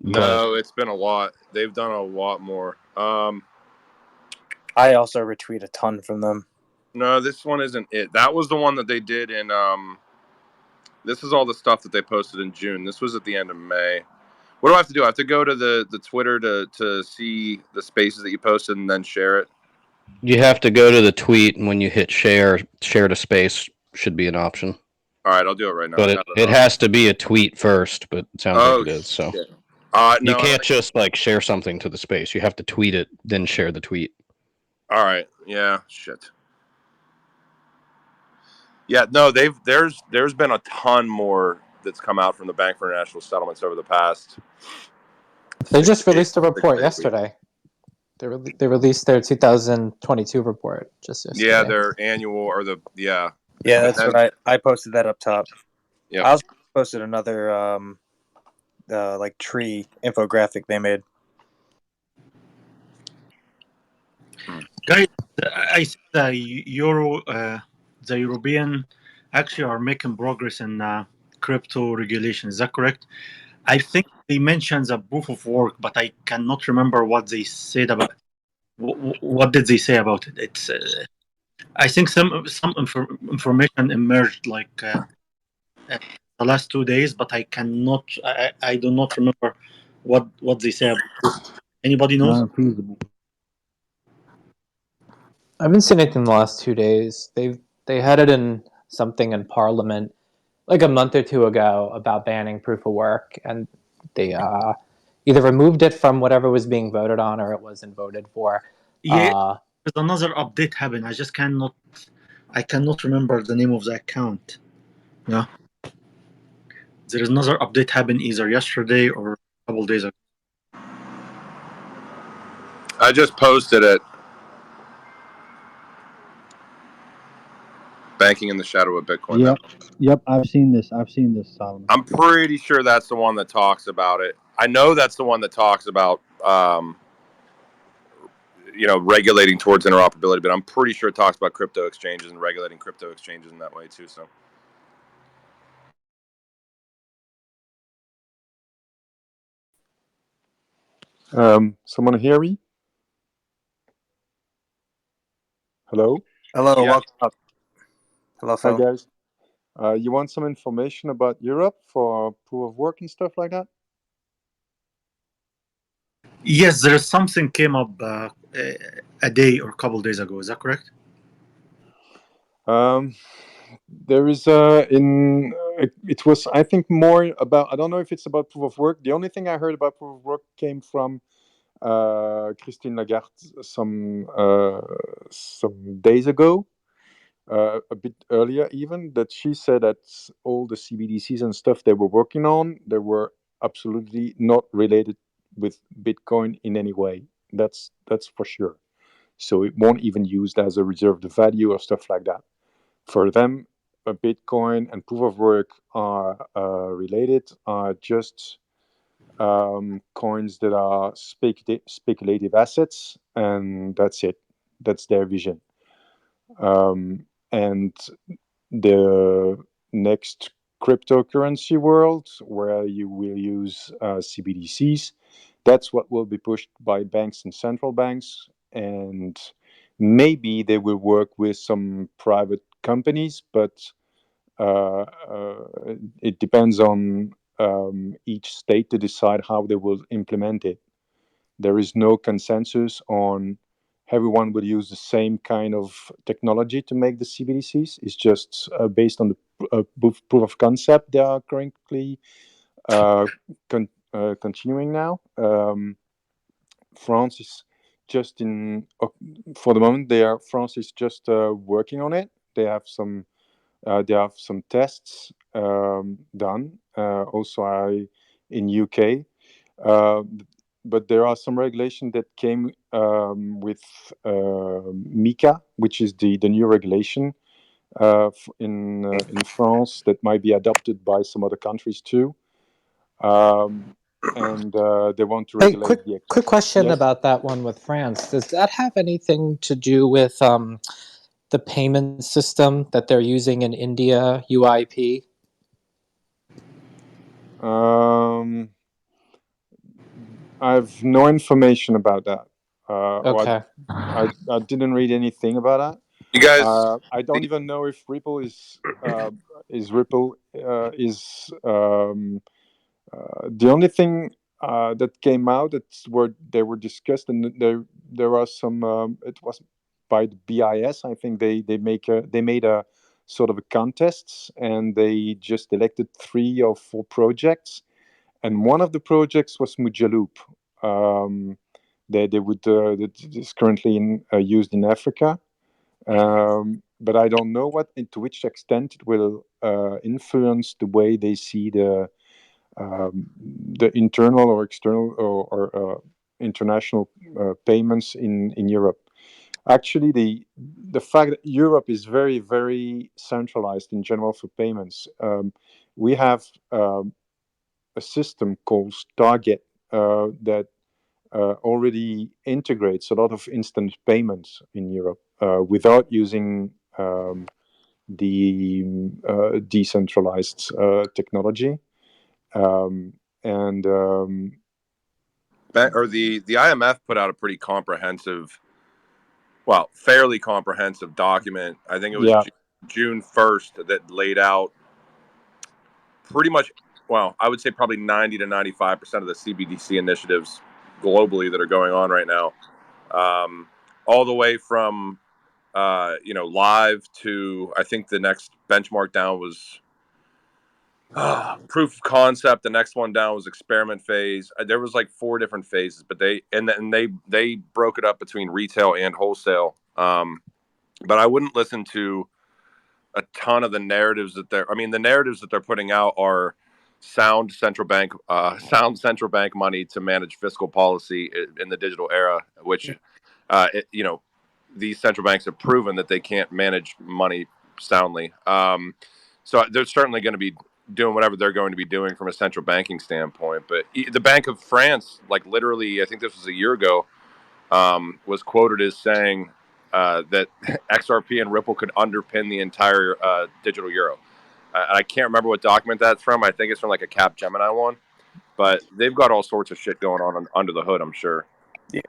No, it's been a lot. They've done a lot more. I also retweet a ton from them. No, this one isn't it. That was the one that they did in. This is all the stuff that they posted in June. This was at the end of May. What do I have to do? I have to go to the Twitter to see the spaces that you posted and then share it. You have to go to the tweet, and when you hit share to space should be an option. All right, I'll do it right now. But it has to be a tweet first, but it sounds like it is. So you can't just like share something to the space. You have to tweet it, then share the tweet. All right. Yeah. Shit. Yeah. No. There's been a ton more that's come out from the Bank for International Settlements over the past. They just released a report yesterday. They released their 2022 report just yesterday. Yeah, their annual or the Yeah, that's what I posted that up top. Yeah. I also posted another like tree infographic they made. Guys, I see the European actually are making progress in crypto regulation. Is that correct? I think they mentioned the proof of work, but I cannot remember what they said about. What did they say about it? It's. I think some information emerged like the last 2 days, but I cannot. I do not remember what they say about it. Anybody knows? Not feasible. I haven't seen it in the last 2 days. They had it in something in Parliament like a month or two ago about banning proof of work, and they either removed it from whatever was being voted on or it wasn't voted for. Yeah, there's another update happened. I just cannot remember the name of the account. Yeah, there is another update happened either yesterday or a couple days ago. I just posted it. Banking in the shadow of Bitcoin. Yep. I've seen this, Solomon. I'm pretty sure that's the one that talks about it. I know that's the one that talks about regulating towards interoperability, but I'm pretty sure it talks about crypto exchanges and regulating crypto exchanges in that way too. So. Someone hear me? Hello? Hello, Yeah. welcome up. Hello, Phil. Hi, guys. You want some information about Europe for proof of work and stuff like that? Yes, there is something came up a day or a couple days ago. Is that correct? There is it was, I think, more about, I don't know if it's about proof of work. The only thing I heard about proof of work came from Christine Lagarde some days ago, a bit earlier even, that she said that all the CBDCs and stuff they were working on, they were absolutely not related with Bitcoin in any way. That's for sure. so it won't even used as a reserve value or stuff like that. For them, a Bitcoin and proof of work are related, are just coins that are speculative assets, and that's it. That's their vision. And the next cryptocurrency world, where you will use CBDCs, that's what will be pushed by banks and central banks. And maybe they will work with some private companies, but it depends on each state to decide how they will implement it. There is no consensus on everyone will use the same kind of technology to make the CBDCs. It's just based on the proof of concept they are currently continuing now. France is just for the moment. France is just working on it. They have some tests done. Also, in UK. But there are some regulations that came with MiCA, which is the new regulation in France that might be adopted by some other countries too. And they want to Hey, regulate the quick question Yes. about that one with France. Does that have anything to do with the payment system that they're using in India, UIP? I have no information about that. Okay. I didn't read anything about that. You guys, I don't even know if Ripple is the only thing that came out that's where they were discussed, and there are some. It was by the BIS. I think they made a sort of a contest, and they just elected 3 or 4 projects, and one of the projects was Mujaloop. That is currently used in Africa. But I don't know to which extent it will influence the way they see the internal or external or international payments in Europe. Actually, the fact that Europe is very, very centralized in general for payments. We have a system called Target that already integrates a lot of instant payments in Europe without using the decentralized technology. And or the IMF put out a pretty comprehensive, well, fairly comprehensive document. I think it was yeah, June 1st that laid out pretty much, well, I would say probably 90 to 95% of the CBDC initiatives globally that are going on right now, all the way from live to, I think the next benchmark down was proof of concept. The next one down was experiment phase. There was like 4 different phases, but they broke it up between retail and wholesale. But I wouldn't listen to a ton of the narratives the narratives that they're putting out are sound central bank money to manage fiscal policy in the digital era, which these central banks have proven that they can't manage money soundly. So they're certainly going to be doing whatever they're going to be doing from a central banking standpoint. But the Bank of France, like literally, I think this was a year ago, was quoted as saying that XRP and Ripple could underpin the entire digital euro. I can't remember what document that's from. I think it's from like a Capgemini one. But they've got all sorts of shit going on under the hood, I'm sure.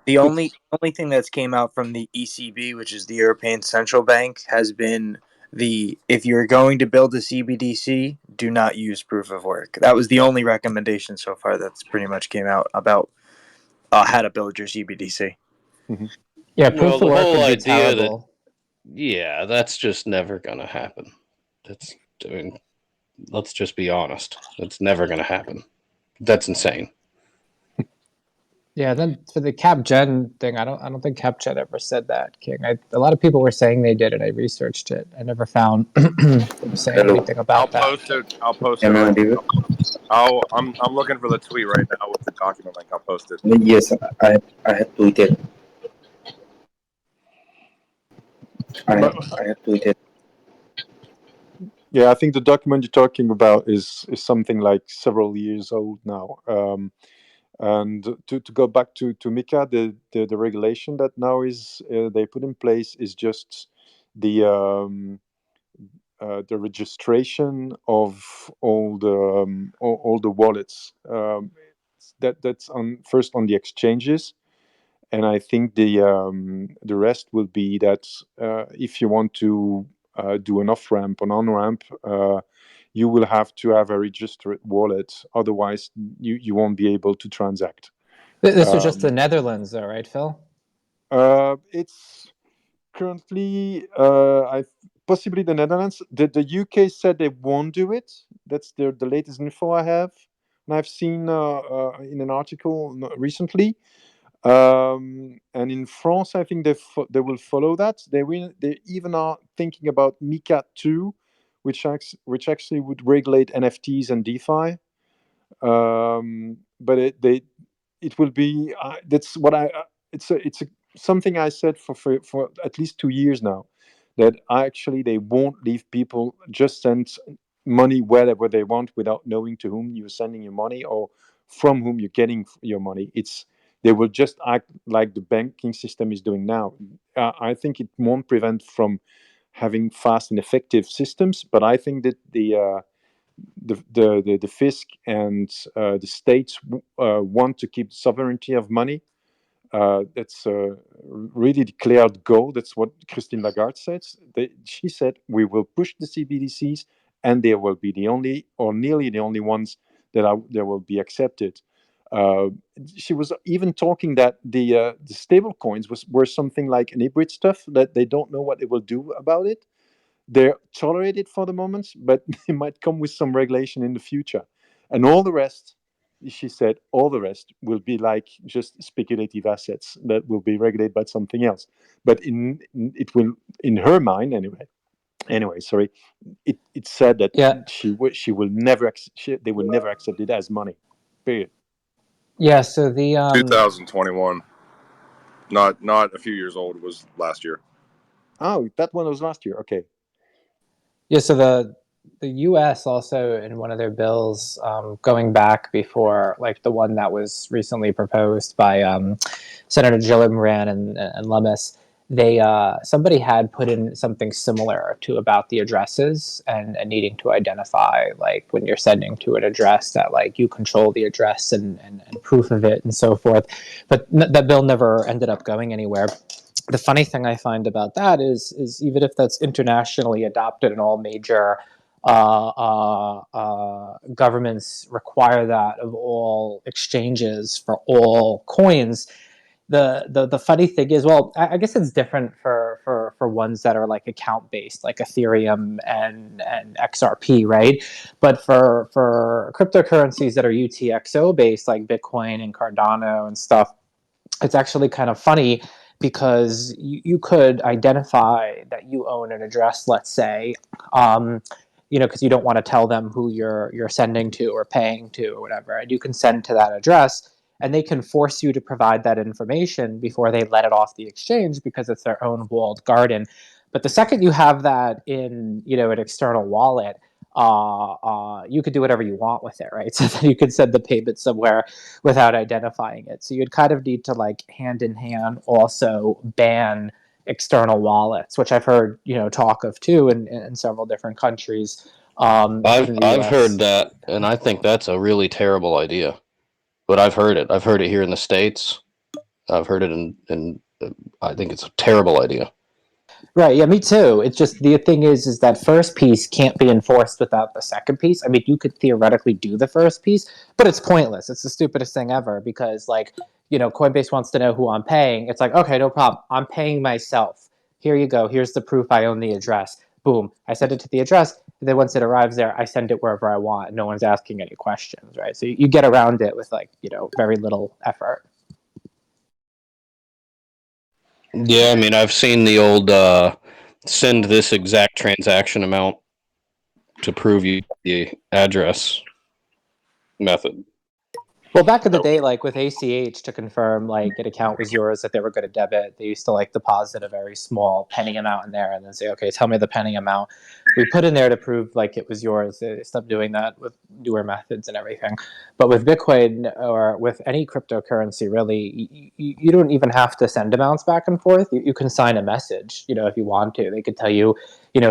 The only thing that's came out from the ECB, which is the European Central Bank, has been if you're going to build a CBDC, do not use proof of work. That was the only recommendation so far that's pretty much came out about how to build your CBDC. mm-hmm. Yeah, Well, proof the of work whole would be idea that, terrible. yeah, that's just never going to happen. Let's just be honest. That's never going to happen. That's insane. Yeah, then for the CapGen thing, I don't think CapGen ever said that, King. A lot of people were saying they did, and I researched it. I never found them saying Hello. anything about that. I'll post it Am I on. audible? I'm looking for the tweet right now with the document link. I'll post it. Yes, I have tweeted. But I have tweeted. yeah, I think the document you're talking about is something like several years old now. And to go back to Mika, the regulation that now is they put in place is just the registration of all the wallets. That's on first on the exchanges, and I think the rest will be that if you want to do an off ramp, an on ramp, you will have to have a registered wallet. Otherwise, you won't be able to transact. This was just the Netherlands, though, right, Phil? It's currently, I possibly the Netherlands. The UK said they won't do it. That's the latest info I have, and I've seen in an article recently. And in France, I think they will follow that. They even are thinking about Mika 2, which actually would regulate NFTs and DeFi. But it will be that's what I it's a something I said for at least 2 years now, that actually they won't leave people just send money wherever they want without knowing to whom you're sending your money or from whom you're getting your money. It's They will just act like the banking system is doing now. I think it won't prevent from having fast and effective systems, but I think that the fisc and the states want to keep sovereignty of money. That's a really declared goal. That's what Christine Lagarde says. She said we will push the CBDCs, and they will be the only or nearly the only ones that will be accepted. Uh, she was even talking that the stable coins were something like an hybrid stuff that they don't know what they will do about it. They're tolerated for the moment, but they might come with some regulation in the future. And all the rest, she said, all the rest will be like just speculative assets that will be regulated by something else. But it will, in her mind anyway, sorry, it said that Yeah. she will never they will never accept it as money. Period. Yeah. So the 2021, not a few years old. It was last year. Oh, that one was last year. Okay. Yeah, so the U.S. also in one of their bills, going back before, like the one that was recently proposed by Senator Gillibrand and Lummis, they somebody had put in something similar to about the addresses and needing to identify, like when you're sending to an address, that like you control the address and proof of it and so forth. But that bill never ended up going anywhere. The funny thing I find about that is even if that's internationally adopted and all major governments require that of all exchanges for all coins, the funny thing is, well, I guess it's different for ones that are like account based, like Ethereum and XRP, right? But for cryptocurrencies that are UTXO based, like Bitcoin and Cardano and stuff, it's actually kind of funny because you could identify that you own an address, let's say, because you don't want to tell them who you're sending to or paying to or whatever, and you can send to that address, and they can force you to provide that information before they let it off the exchange because it's their own walled garden. But the second you have that in, an external wallet, you could do whatever you want with it, right? So then you could send the payment somewhere without identifying it. So you'd kind of need to like hand in hand also ban external wallets, which I've heard talk of too in several different countries. Even the I've heard U.S. that, and I think that's a really terrible idea. But I've heard it. I've heard it here in the States. I've heard it in I think it's a terrible idea. Right. Yeah, me too. It's just the thing is that first piece can't be enforced without the second piece. I mean, you could theoretically do the first piece, but it's pointless. It's the stupidest thing ever because, like, Coinbase wants to know who I'm paying. It's like, okay, no problem. I'm paying myself. Here you go. Here's the proof I own the address. Boom. I send it to the address. And then once it arrives there, I send it wherever I want. No one's asking any questions, right? So you get around it with like, very little effort. Yeah, I mean, I've seen the old send this exact transaction amount to prove you the address method. Well, back in the day, like with ACH, to confirm like an account was yours that they were going to debit, they used to like deposit a very small penny amount in there and then say, okay, tell me the penny amount. We put in there to prove like it was yours. They stopped doing that with newer methods and everything. But with Bitcoin or with any cryptocurrency, really, you don't even have to send amounts back and forth. You can sign a message, if you want to. They could tell you,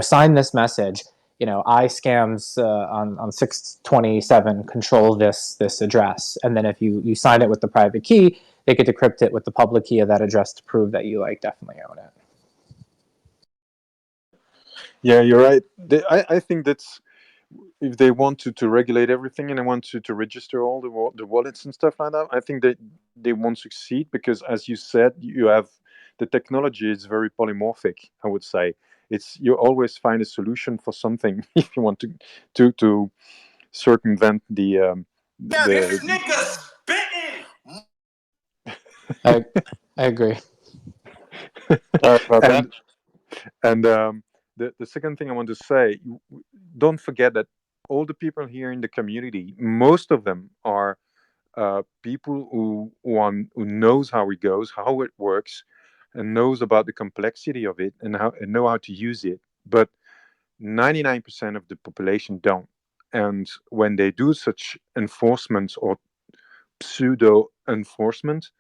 sign this message. I scams on 627 control this address, and then if you sign it with the private key, they could decrypt it with the public key of that address to prove that you definitely own it. Yeah, you're right. I think that's if they want to regulate everything and they want to register all the wallets and stuff like that. I think they won't succeed because, as you said, you have the technology is very polymorphic. I would say it's you always find a solution for something if you want to circumvent the I agree. Sorry about that. and the second thing I want to say, don't forget that all the people here in the community, most of them are people who knows how it goes, how it works, and knows about the complexity of it and know how to use it. But 99% of the population don't. And when they do such enforcement or pseudo enforcement,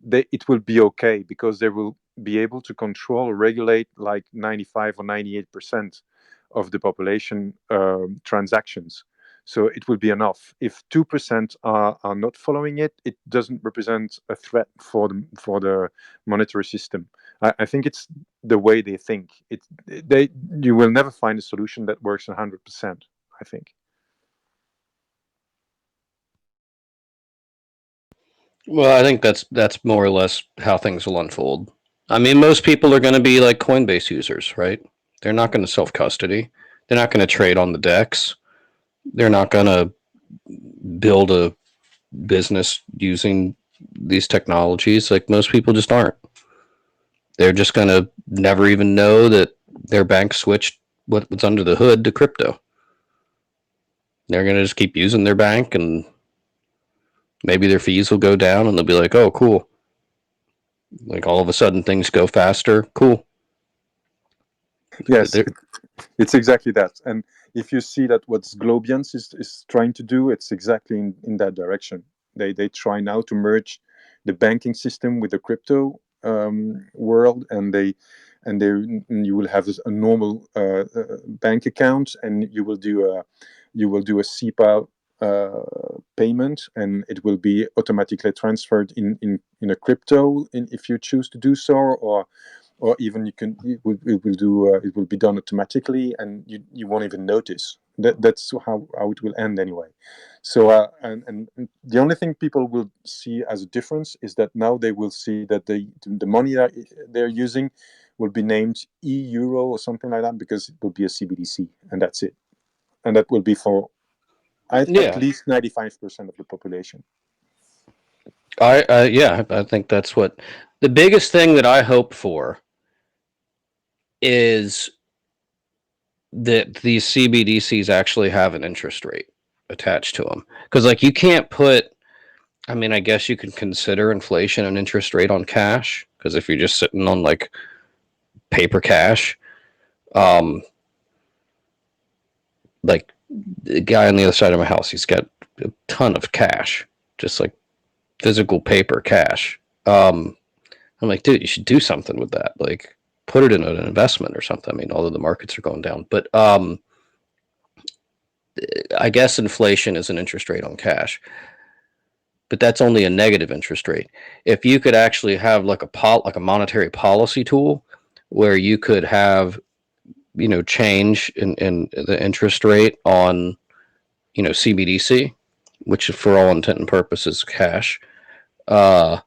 it will be okay because they will be able to control or regulate like 95 or 98% of the population transactions. So it will be enough. If 2% are not following it, it doesn't represent a threat for the monetary system. I think it's the way they think. You will never find a solution that works 100%. I think. Well, I think that's more or less how things will unfold. I mean, most people are going to be like Coinbase users, right? They're not going to self custody. They're not going to trade on the DEX. They're not going to build a business using these technologies. Like most people just aren't. They're just going to never even know that their bank switched what's under the hood to crypto. They're going to just keep using their bank and maybe their fees will go down and they'll be like, oh, cool. Like all of a sudden things go faster. Cool. Yes, it's exactly that. And if you see that what Globians is trying to do, it's exactly in that direction. They try now to merge the banking system with the crypto world, and you will have a normal bank account, and you will do a SEPA payment, and it will be automatically transferred in a crypto if you choose to do so, or even it will be done automatically and you won't even notice. That's how it will end anyway. So and the only thing people will see as a difference is that now they will see that the money that they're using will be named euro or something like that because it will be a CBDC, and that's it. And that will be for at least 95% of the population. I think that's what the biggest thing that I hope for is that these CBDCs actually have an interest rate attached to them. Because, like, you can't put, I mean, I guess you can consider inflation an interest rate on cash. Because if you're just sitting on, like, paper cash, like, the guy on the other side of my house, he's got a ton of cash, just like physical paper cash. I'm like, dude, you should do something with that. Like, put it in an investment or something. I mean, although the markets are going down, but I guess inflation is an interest rate on cash, but that's only a negative interest rate. If you could actually have like a monetary policy tool where you could have change in the interest rate on CBDC, which for all intent and purposes cash, I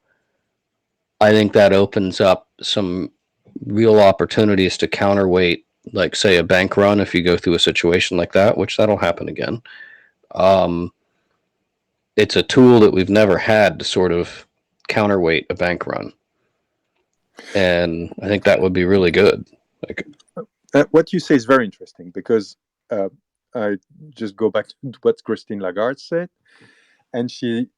think that opens up some real opportunities to counterweight, like say a bank run if you go through a situation like that, which that'll happen again. It's a tool that we've never had to sort of counterweight a bank run, and I think that would be really good. Like, what you say is very interesting because I just go back to what Christine Lagarde said, and she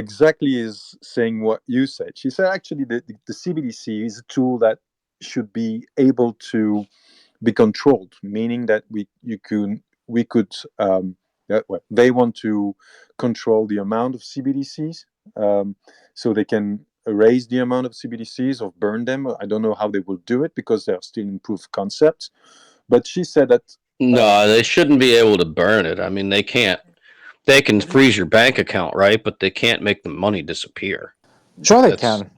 exactly is saying what you said. She said actually the CBDC is a tool that should be able to be controlled, meaning that we could well, they want to control the amount of CBDCs, so they can erase the amount of CBDCs or burn them. I don't know how they will do it because they are still in proof of concept. But she said that No, they shouldn't be able to burn it. I mean, they can't. They can freeze your bank account, right? But they can't make the money disappear. Sure, they That's can.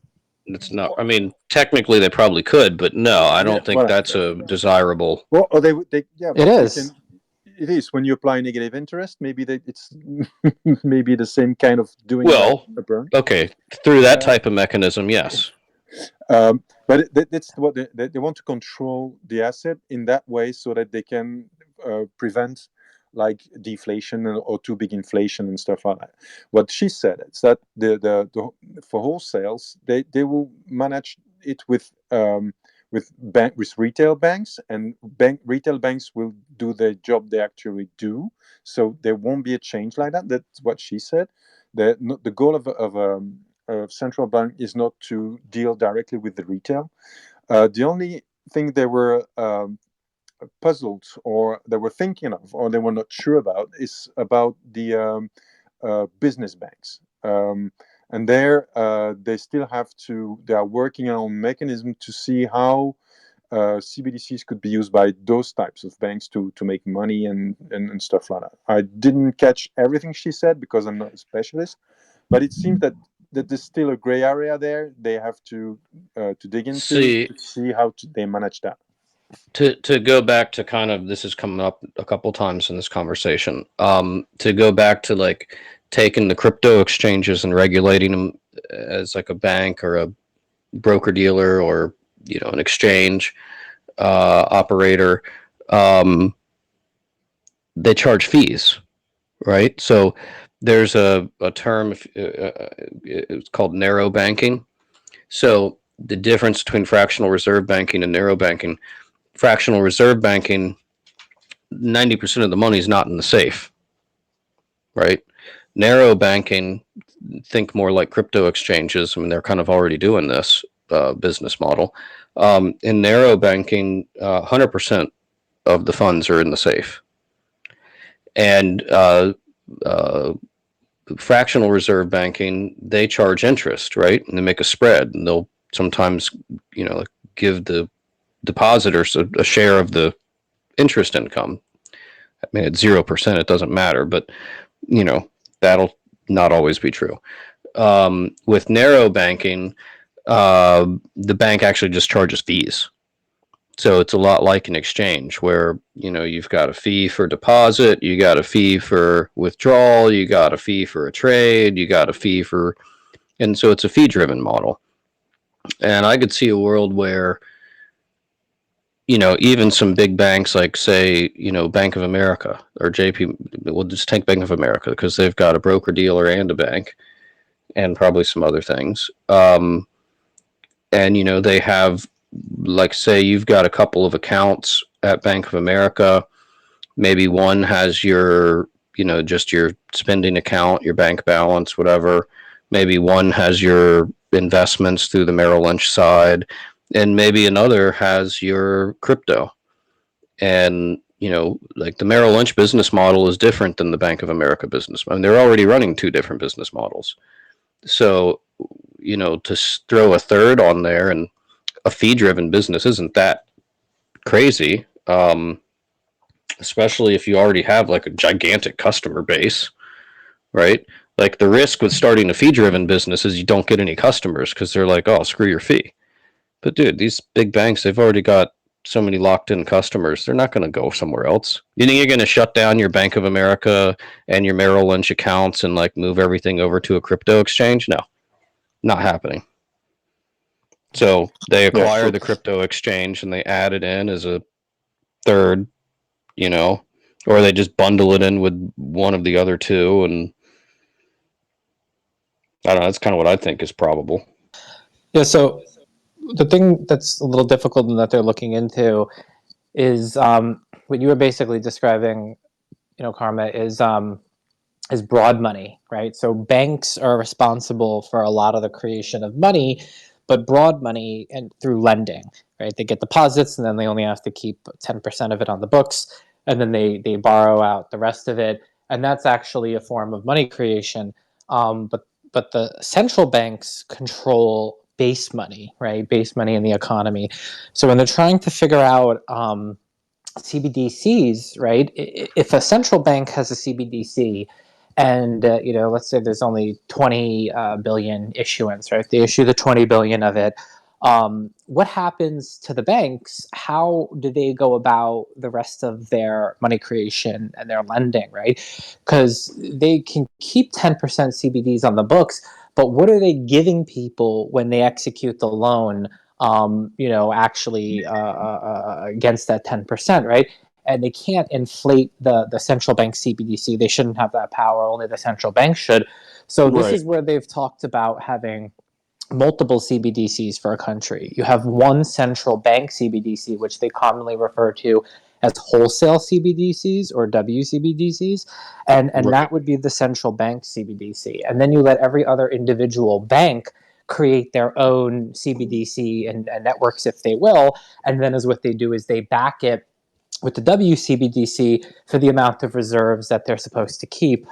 that's not. I mean, technically they probably could, but no, I yeah, don't think voilà. that's a desirable. Well, or they yeah, It but they is. can. It is when you apply negative interest. Maybe it's maybe the same kind of doing like Well, a burn. okay, through that Uh, type of mechanism, yes. but that's what they want to control the asset in that way so that they can prevent like deflation or too big inflation and stuff like that. What she said is that the for wholesales they will manage it with retail banks, and retail banks will do the job they actually do. So there won't be a change like that. That's what she said. The goal of central bank is not to deal directly with the retail. The only thing they were puzzled or they were thinking of or they were not sure about is about the business banks. And there they still have to, they are working on mechanism to see how CBDCs could be used by those types of banks to make money and stuff like that. I didn't catch everything she said because I'm not a specialist, but it seems that there's still a gray area there. They have to dig into See, to see how they manage that. to go back to kind of this has come up a couple times in this conversation. To go back to like taking the crypto exchanges and regulating them as like a bank or a broker dealer or an exchange operator. They charge fees, right? So there's a term, it's called narrow banking. So the difference between fractional reserve banking and narrow banking, fractional reserve banking, 90% of the money is not in the safe, right? Narrow banking, think more like crypto exchanges. I mean, they're kind of already doing this business model. In narrow banking, 100% of the funds are in the safe. And uh, fractional reserve banking, they charge interest, right? And they make a spread, and they'll sometimes, give the depositors a share of the interest income. I mean, at 0%, it doesn't matter, but that'll not always be true. With narrow banking, the bank actually just charges fees. So it's a lot like an exchange where, you've got a fee for deposit, you got a fee for withdrawal, you got a fee for a trade, you got a fee for, and so it's a fee driven model. And I could see a world where, even some big banks like, say, Bank of America or JP, we'll just take Bank of America because they've got a broker dealer and a bank and probably some other things. And, they have, like, say you've got a couple of accounts at Bank of America. Maybe one has your, just your spending account, your bank balance, whatever. Maybe one has your investments through the Merrill Lynch side, and maybe another has your crypto. And, like the Merrill Lynch business model is different than the Bank of America business. I mean, they're already running two different business models. So, to throw a third on there and a fee driven business isn't that crazy. Especially if you already have like a gigantic customer base, right? Like the risk with starting a fee driven business is you don't get any customers because they're like, oh, screw your fee. But dude, these big banks, they've already got so many locked in customers. They're not going to go somewhere else. You think you're going to shut down your Bank of America and your Merrill Lynch accounts and like move everything over to a crypto exchange? No, not happening. So they Yeah, acquire so the crypto exchange and they add it in as a third, you know, or they just bundle it in with one of the other two. And I don't know. That's kind of what I think is probable. Yeah. So the thing that's a little difficult and that they're looking into is what you were basically describing, Karma, is is broad money, right? So banks are responsible for a lot of the creation of money, but broad money and through lending, right? They get deposits and then they only have to keep 10% of it on the books, and then they borrow out the rest of it, and that's actually a form of money creation. But the central banks control base money, right? Base money in the economy. So when they're trying to figure out CBDCs, right? If a central bank has a CBDC, and let's say there's only 20 billion issuance, right? They issue the 20 billion of it. What happens to the banks? How do they go about the rest of their money creation and their lending, right? Because they can keep 10% CBDs on the books, but what are they giving people when they execute the loan? Actually against that 10%, right? And they can't inflate the central bank CBDC. They shouldn't have that power. Only the central bank should. So this Right. is where they've talked about having multiple CBDCs for a country. You have one central bank CBDC, which they commonly refer to as wholesale CBDCs or WCBDCs, and Right. that would be the central bank CBDC. And then you let every other individual bank create their own CBDC and networks if they will, and then as what they do is they back it with the WCBDC for the amount of reserves that they're supposed to keep.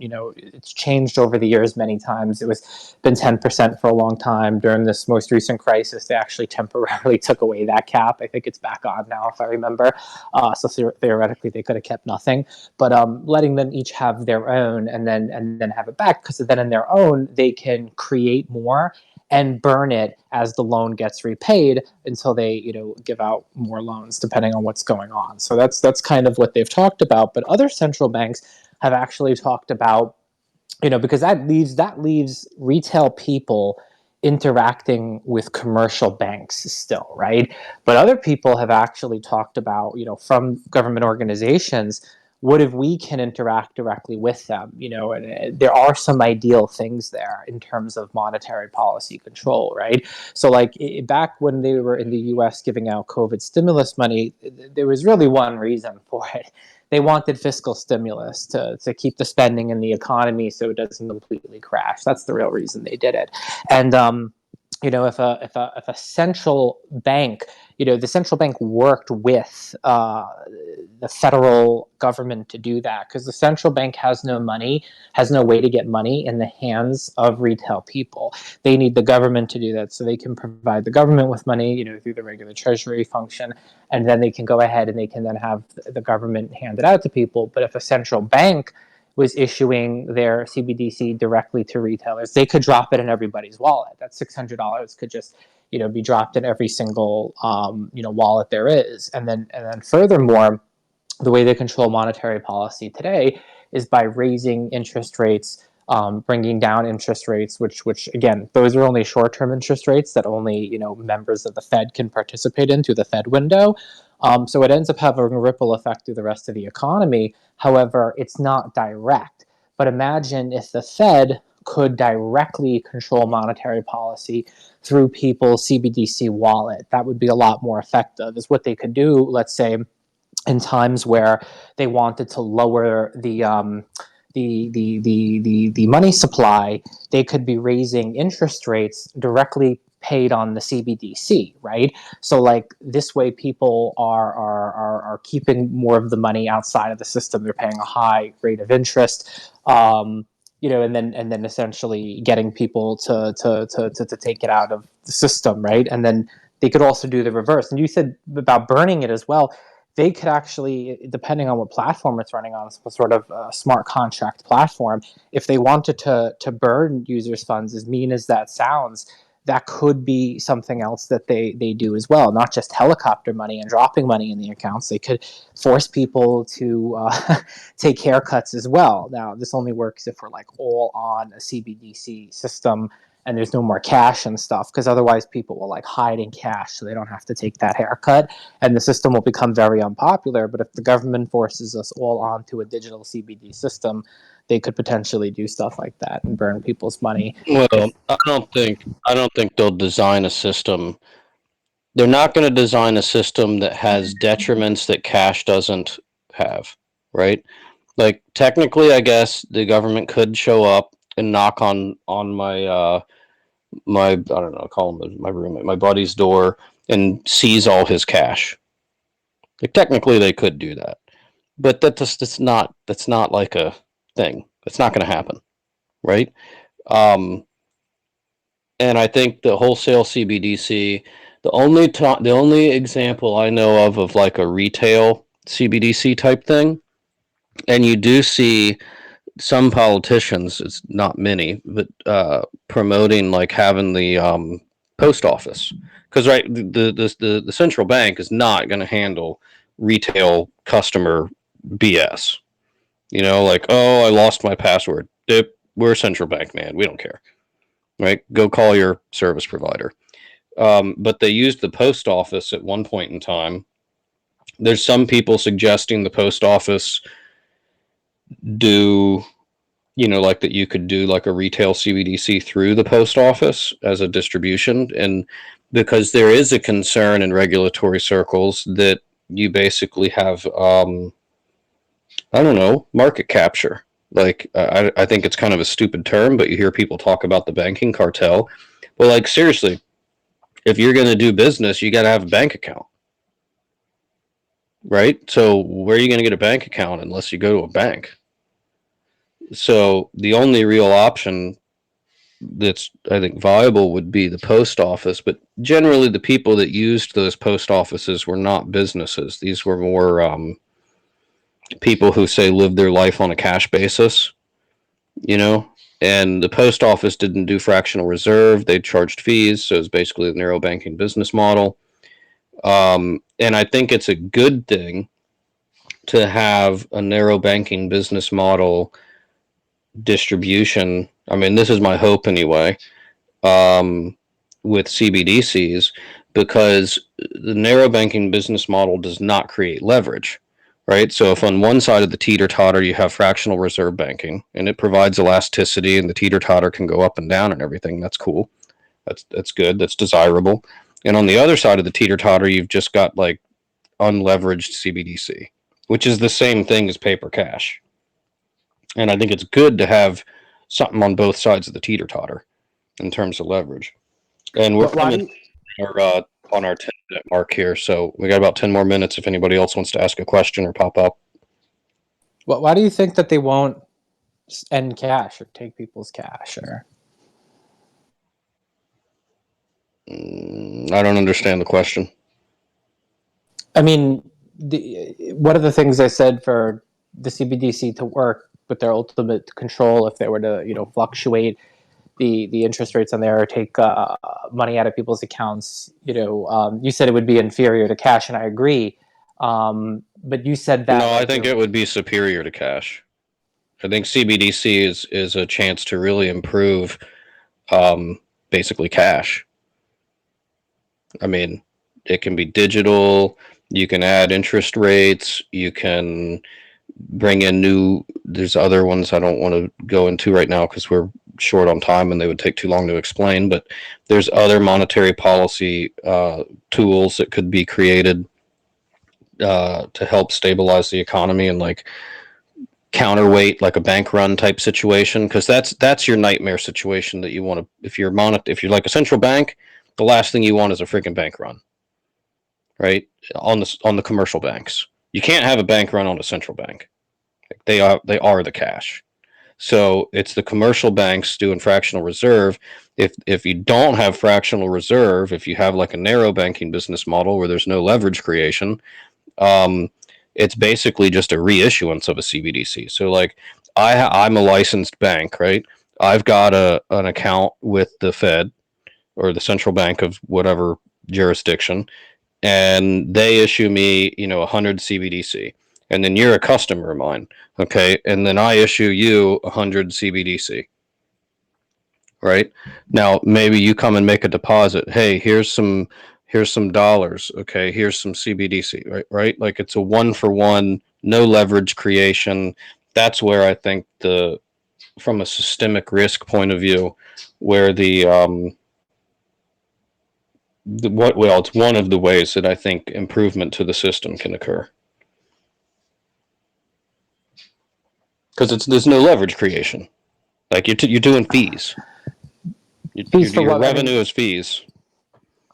It's changed over the years many times. It was been 10% for a long time. During this most recent crisis, they actually temporarily took away that cap. I think it's back on now, if I remember. So theoretically, they could have kept nothing. But letting them each have their own and then have it back, because then in their own, they can create more and burn it as the loan gets repaid until they give out more loans depending on what's going on. So that's kind of what they've talked about. But other central banks have actually talked about, because that leaves retail people interacting with commercial banks still, right? But other people have actually talked about, from government organizations, what if we can interact directly with them? And there are some ideal things there in terms of monetary policy control, right? So like back when they were in the US giving out COVID stimulus money, there was really one reason for it. They wanted fiscal stimulus to keep the spending in the economy so it doesn't completely crash. That's the real reason they did it. And if a central bank, the central bank worked with the federal government to do that, because the central bank has no money, has no way to get money in the hands of retail people. They need the government to do that, so they can provide the government with money, through the regular treasury function, and then they can go ahead and they can then have the government hand it out to people. But if a central bank was issuing their CBDC directly to retailers, they could drop it in everybody's wallet. That $600 could just be dropped in every single wallet there is. And then furthermore, the way they control monetary policy today is by raising interest rates, bringing down interest rates, which again, those are only short-term interest rates that only members of the Fed can participate in through the Fed window. So it ends up having a ripple effect through the rest of the economy. However, it's not direct. But imagine if the Fed could directly control monetary policy through people's CBDC wallet. That would be a lot more effective. Is what they could do, let's say, in times where they wanted to lower the money supply, they could be raising interest rates directly paid on the CBDC, right? So like this way, people are keeping more of the money outside of the system. They're paying a high rate of interest. And then essentially getting people to take it out of the system, right? And then they could also do the reverse. And you said about burning it as well. They could actually, depending on what platform it's running on, some sort of smart contract platform, if they wanted to burn users' funds, as mean as that sounds, that could be something else that they do as well, not just helicopter money and dropping money in the accounts. They could force people to take haircuts as well. Now, this only works if we're like all on a CBDC system and there's no more cash and stuff, because otherwise people will like hide in cash so they don't have to take that haircut, and the system will become very unpopular. But if the government forces us all onto a digital CBD system, they could potentially do stuff like that and burn people's money. Well, I don't think they'll design a system. They're not going to design a system that has detriments that cash doesn't have, right? Like technically, I guess the government could show up and knock on my my, I don't know, call him my roommate, my buddy's door, and seize all his cash. Like technically, they could do that, but that's not like a thing. It's not going to happen, right? Um, and I think the wholesale CBDC, the only example I know of like a retail CBDC type thing, and you do see some politicians, it's not many, but promoting like having the post office, because right, the central bank is not going to handle retail customer BS. You know, like, oh, I lost my password. Dip, we're a central bank, man. We don't care. Right? Go call your service provider. But they used the post office at one point in time. There's some people suggesting the post office do, you know, like that you could do like a retail CBDC through the post office as a distribution. And because there is a concern in regulatory circles that you basically have, I don't know, market capture. Like, I think it's kind of a stupid term, but you hear people talk about the banking cartel. Well, like, seriously, if you're going to do business, you got to have a bank account, right? So, where are you going to get a bank account unless you go to a bank? So, the only real option that's, I think, viable would be the post office. But generally, the people that used those post offices were not businesses. These were more people who, say, lived their life on a cash basis, you know? And the post office didn't do fractional reserve. They charged fees. So, it's basically the narrow banking business model. And I think it's a good thing to have a narrow banking business model distribution. I mean, this is my hope anyway, with CBDCs, because the narrow banking business model does not create leverage, right? So if on one side of the teeter totter you have fractional reserve banking and it provides elasticity and the teeter totter can go up and down and everything, that's cool. That's good. That's desirable. And on the other side of the teeter totter, you've just got like unleveraged CBDC, which is the same thing as paper cash. And I think it's good to have something on both sides of the teeter totter in terms of leverage. And we're But why do coming you, on our 10-minute mark here, so we got about 10 more minutes if anybody else wants to ask a question or pop up. why do you think that they won't end cash or take people's cash? Or I don't understand the question. I mean, one of the things I said for the CBDC to work with their ultimate control, if they were to, fluctuate the interest rates on there or take money out of people's accounts, you said it would be inferior to cash, and I agree. But you said that No, I like think it would be superior to cash. I think CBDC is a chance to really improve basically cash. I mean, it can be digital. You can add interest rates. You can bring in new. There's other ones I don't want to go into right now because we're short on time and they would take too long to explain. But there's other monetary policy tools that could be created to help stabilize the economy and like counterweight like a bank run type situation, because that's your nightmare situation that you want to, if you're like a central bank, the last thing you want is a freaking bank run, right? On the commercial banks, you can't have a bank run on a central bank. They are the cash. So it's the commercial banks doing fractional reserve. If you don't have fractional reserve, if you have like a narrow banking business model where there's no leverage creation, um, it's basically just a reissuance of a CBDC. So like I'm a licensed bank, right? I've got an account with the Fed or the central bank of whatever jurisdiction, and they issue me, 100 CBDC, and then you're a customer of mine, okay? And then I issue you 100 CBDC, right? Now maybe you come and make a deposit. Hey, here's some dollars. Okay, here's some CBDC, right? Right? Like it's a one for one, no leverage creation. That's where I think from a systemic risk point of view, where it's one of the ways that I think improvement to the system can occur. because there's no leverage creation. Like you're doing fees. Fees for Your what? I revenue mean, is fees.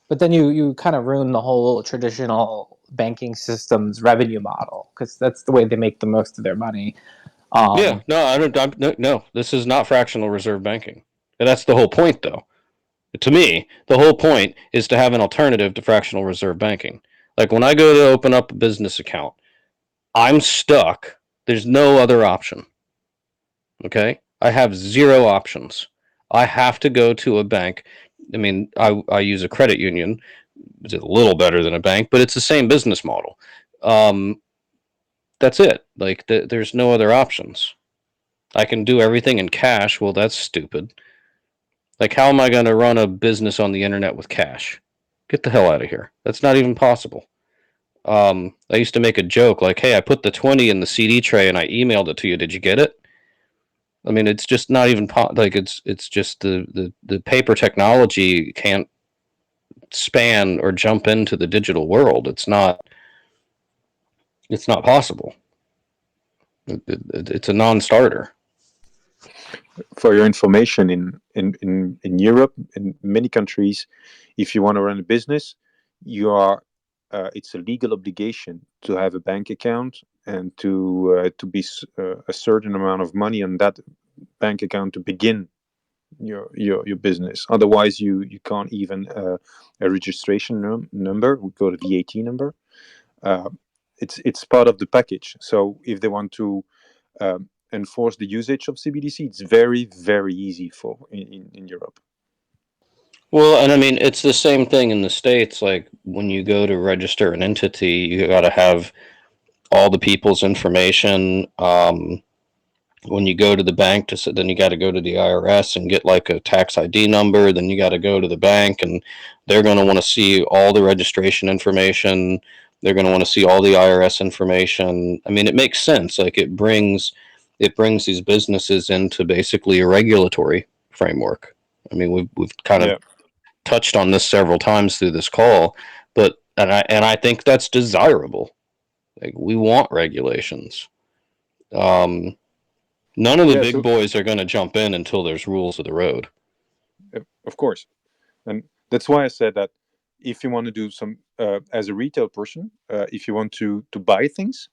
but then you kind of ruin the whole traditional banking system's revenue model because that's the way they make the most of their money. Yeah, no, I don't. No, this is not fractional reserve banking, and that's the whole point, though. To me, the whole point is to have an alternative to fractional reserve banking. Like when I go to open up a business account, I'm stuck. There's no other option. Okay, I have zero options. I have to go to a bank. I mean, I use a credit union. It's a little better than a bank, but it's the same business model. Um, that's it. Like there's no other options. I can do everything in cash. Well, that's stupid. Like, how am I going to run a business on the internet with cash? Get the hell out of here. That's not even possible. I used to make a joke like, "Hey, I put the 20 in the CD tray and I emailed it to you. Did you get it?" I mean, it's just not even like it's just the paper technology can't span or jump into the digital world. It's not possible. It's a non-starter. For your information, in Europe, in many countries, if you want to run a business, you are it's a legal obligation to have a bank account and to be a certain amount of money on that bank account to begin your business. Otherwise, you can't even a registration number. We call it VAT number. Uh, it's part of the package. So if they want to enforce the usage of CBDC, it's very, very easy for in Europe. Well, and I mean, it's the same thing in the States. Like when you go to register an entity, you got to have all the people's information. When you go to the bank then you got to go to the IRS and get like a tax ID number. Then you got to go to the bank and they're going to want to see all the registration information. They're going to want to see all the IRS information. I mean, it makes sense. Like it brings these businesses into basically a regulatory framework. I mean, we've kind of Yeah. touched on this several times through this call, but and I think that's desirable. Like we want regulations. Um, None of the Yeah. big So boys are going to jump in until there's rules of the road. of course, and that's why I said that if you want to do some as a retail person, if you want to buy things,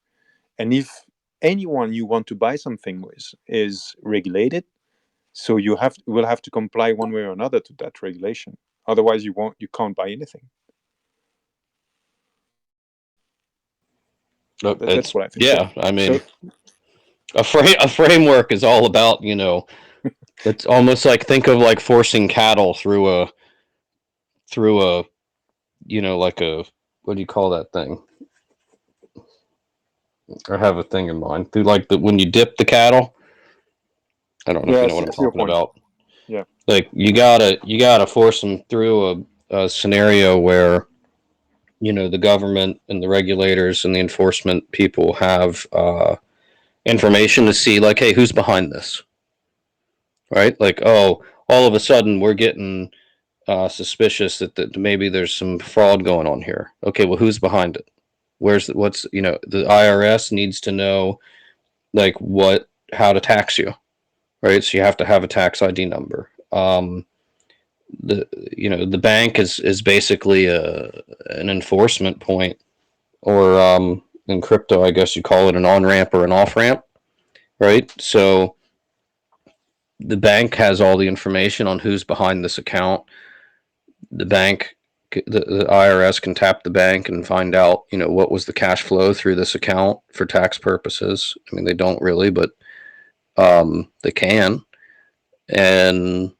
and if anyone you want to buy something with is regulated, so will have to comply one way or another to that regulation. Otherwise, you can't buy anything. That's It's what I think. So yeah. I so mean, a framework is all about It's almost like think of like forcing cattle through a like a what do you call that thing? I have a thing in mind through like the when you dip the cattle. I don't know if yeah, you know what I'm I see your talking point. about. Yeah. Like you gotta force them through a scenario where the government and the regulators and the enforcement people have information to see like, hey, who's behind this, right? Like, oh, all of a sudden we're getting suspicious that maybe there's some fraud going on here. Okay, well, who's behind it? What's the IRS needs to know like how to tax you, right? So you have to have a tax ID number. The bank is basically an enforcement point, or in crypto, I guess you call it an on ramp or an off ramp, right? So the bank has all the information on who's behind this account. The bank, the IRS can tap the bank and find out, what was the cash flow through this account for tax purposes. I mean, they don't really, but they can. And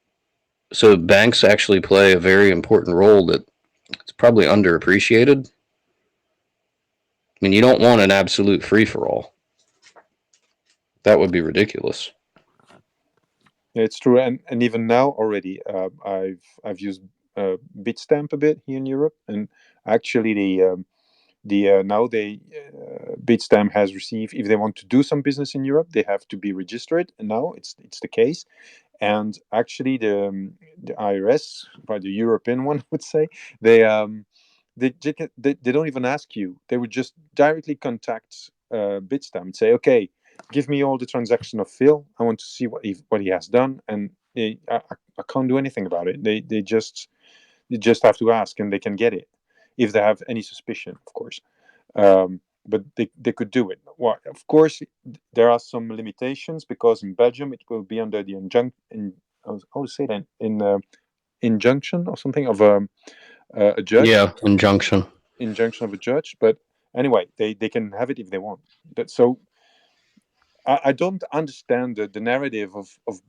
so banks actually play a very important role that it's probably underappreciated. I mean, you don't want an absolute free for all. That would be ridiculous. Yeah, it's true, and even now already, I've used Bitstamp a bit here in Europe, and actually the now they Bitstamp has received, if they want to do some business in Europe, they have to be registered, and now it's the case. And actually, the IRS, or the European one, would say, they they don't even ask you. They would just directly contact Bitstamp and say, okay, give me all the transaction of Phil. I want to see what he has done, and I can't do anything about it. They just have to ask, and they can get it if they have any suspicion, of course. But they could do it. Well, of course, there are some limitations because in Belgium it will be under the injunction or something of a judge. Yeah, injunction. Injunction of a judge. But anyway, they can have it if they want. So I don't understand the narrative of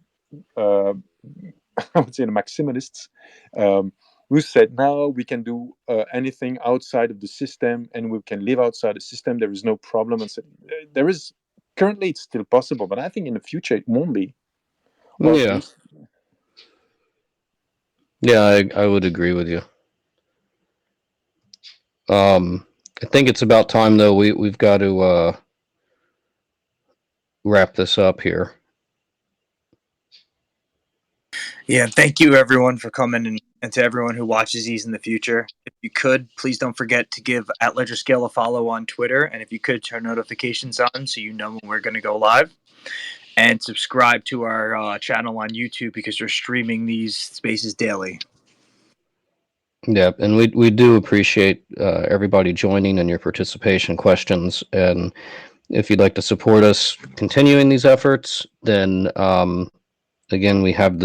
I would say the maximalists, who said now we can do anything outside of the system and we can live outside the system. There is no problem. And so, there is currently it's still possible, but I think in the future it won't be. Or at Yeah. least, Yeah, I would agree with you. I think it's about time though. We've got to wrap this up here. Yeah, thank you everyone for coming, and to everyone who watches these in the future. If you could, please don't forget to give at ledgerscale a follow on Twitter, and if you could, turn notifications on so you know when we're going to go live. And subscribe to our channel on YouTube because we're streaming these spaces daily. Yeah, and we do appreciate everybody joining and your participation, questions, and if you'd like to support us continuing these efforts, then again, we have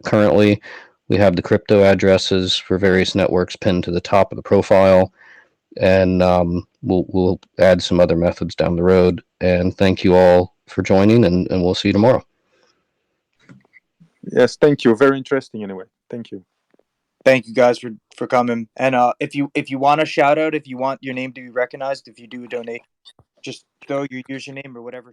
currently we have the crypto addresses for various networks pinned to the top of the profile, and we'll add some other methods down the road. And thank you all for joining, and we'll see you tomorrow. yes, thank you. Very interesting. Anyway, thank you. Thank you guys for coming. And if you want a shout out, if you want your name to be recognized, if you do a donate, just throw your username or whatever.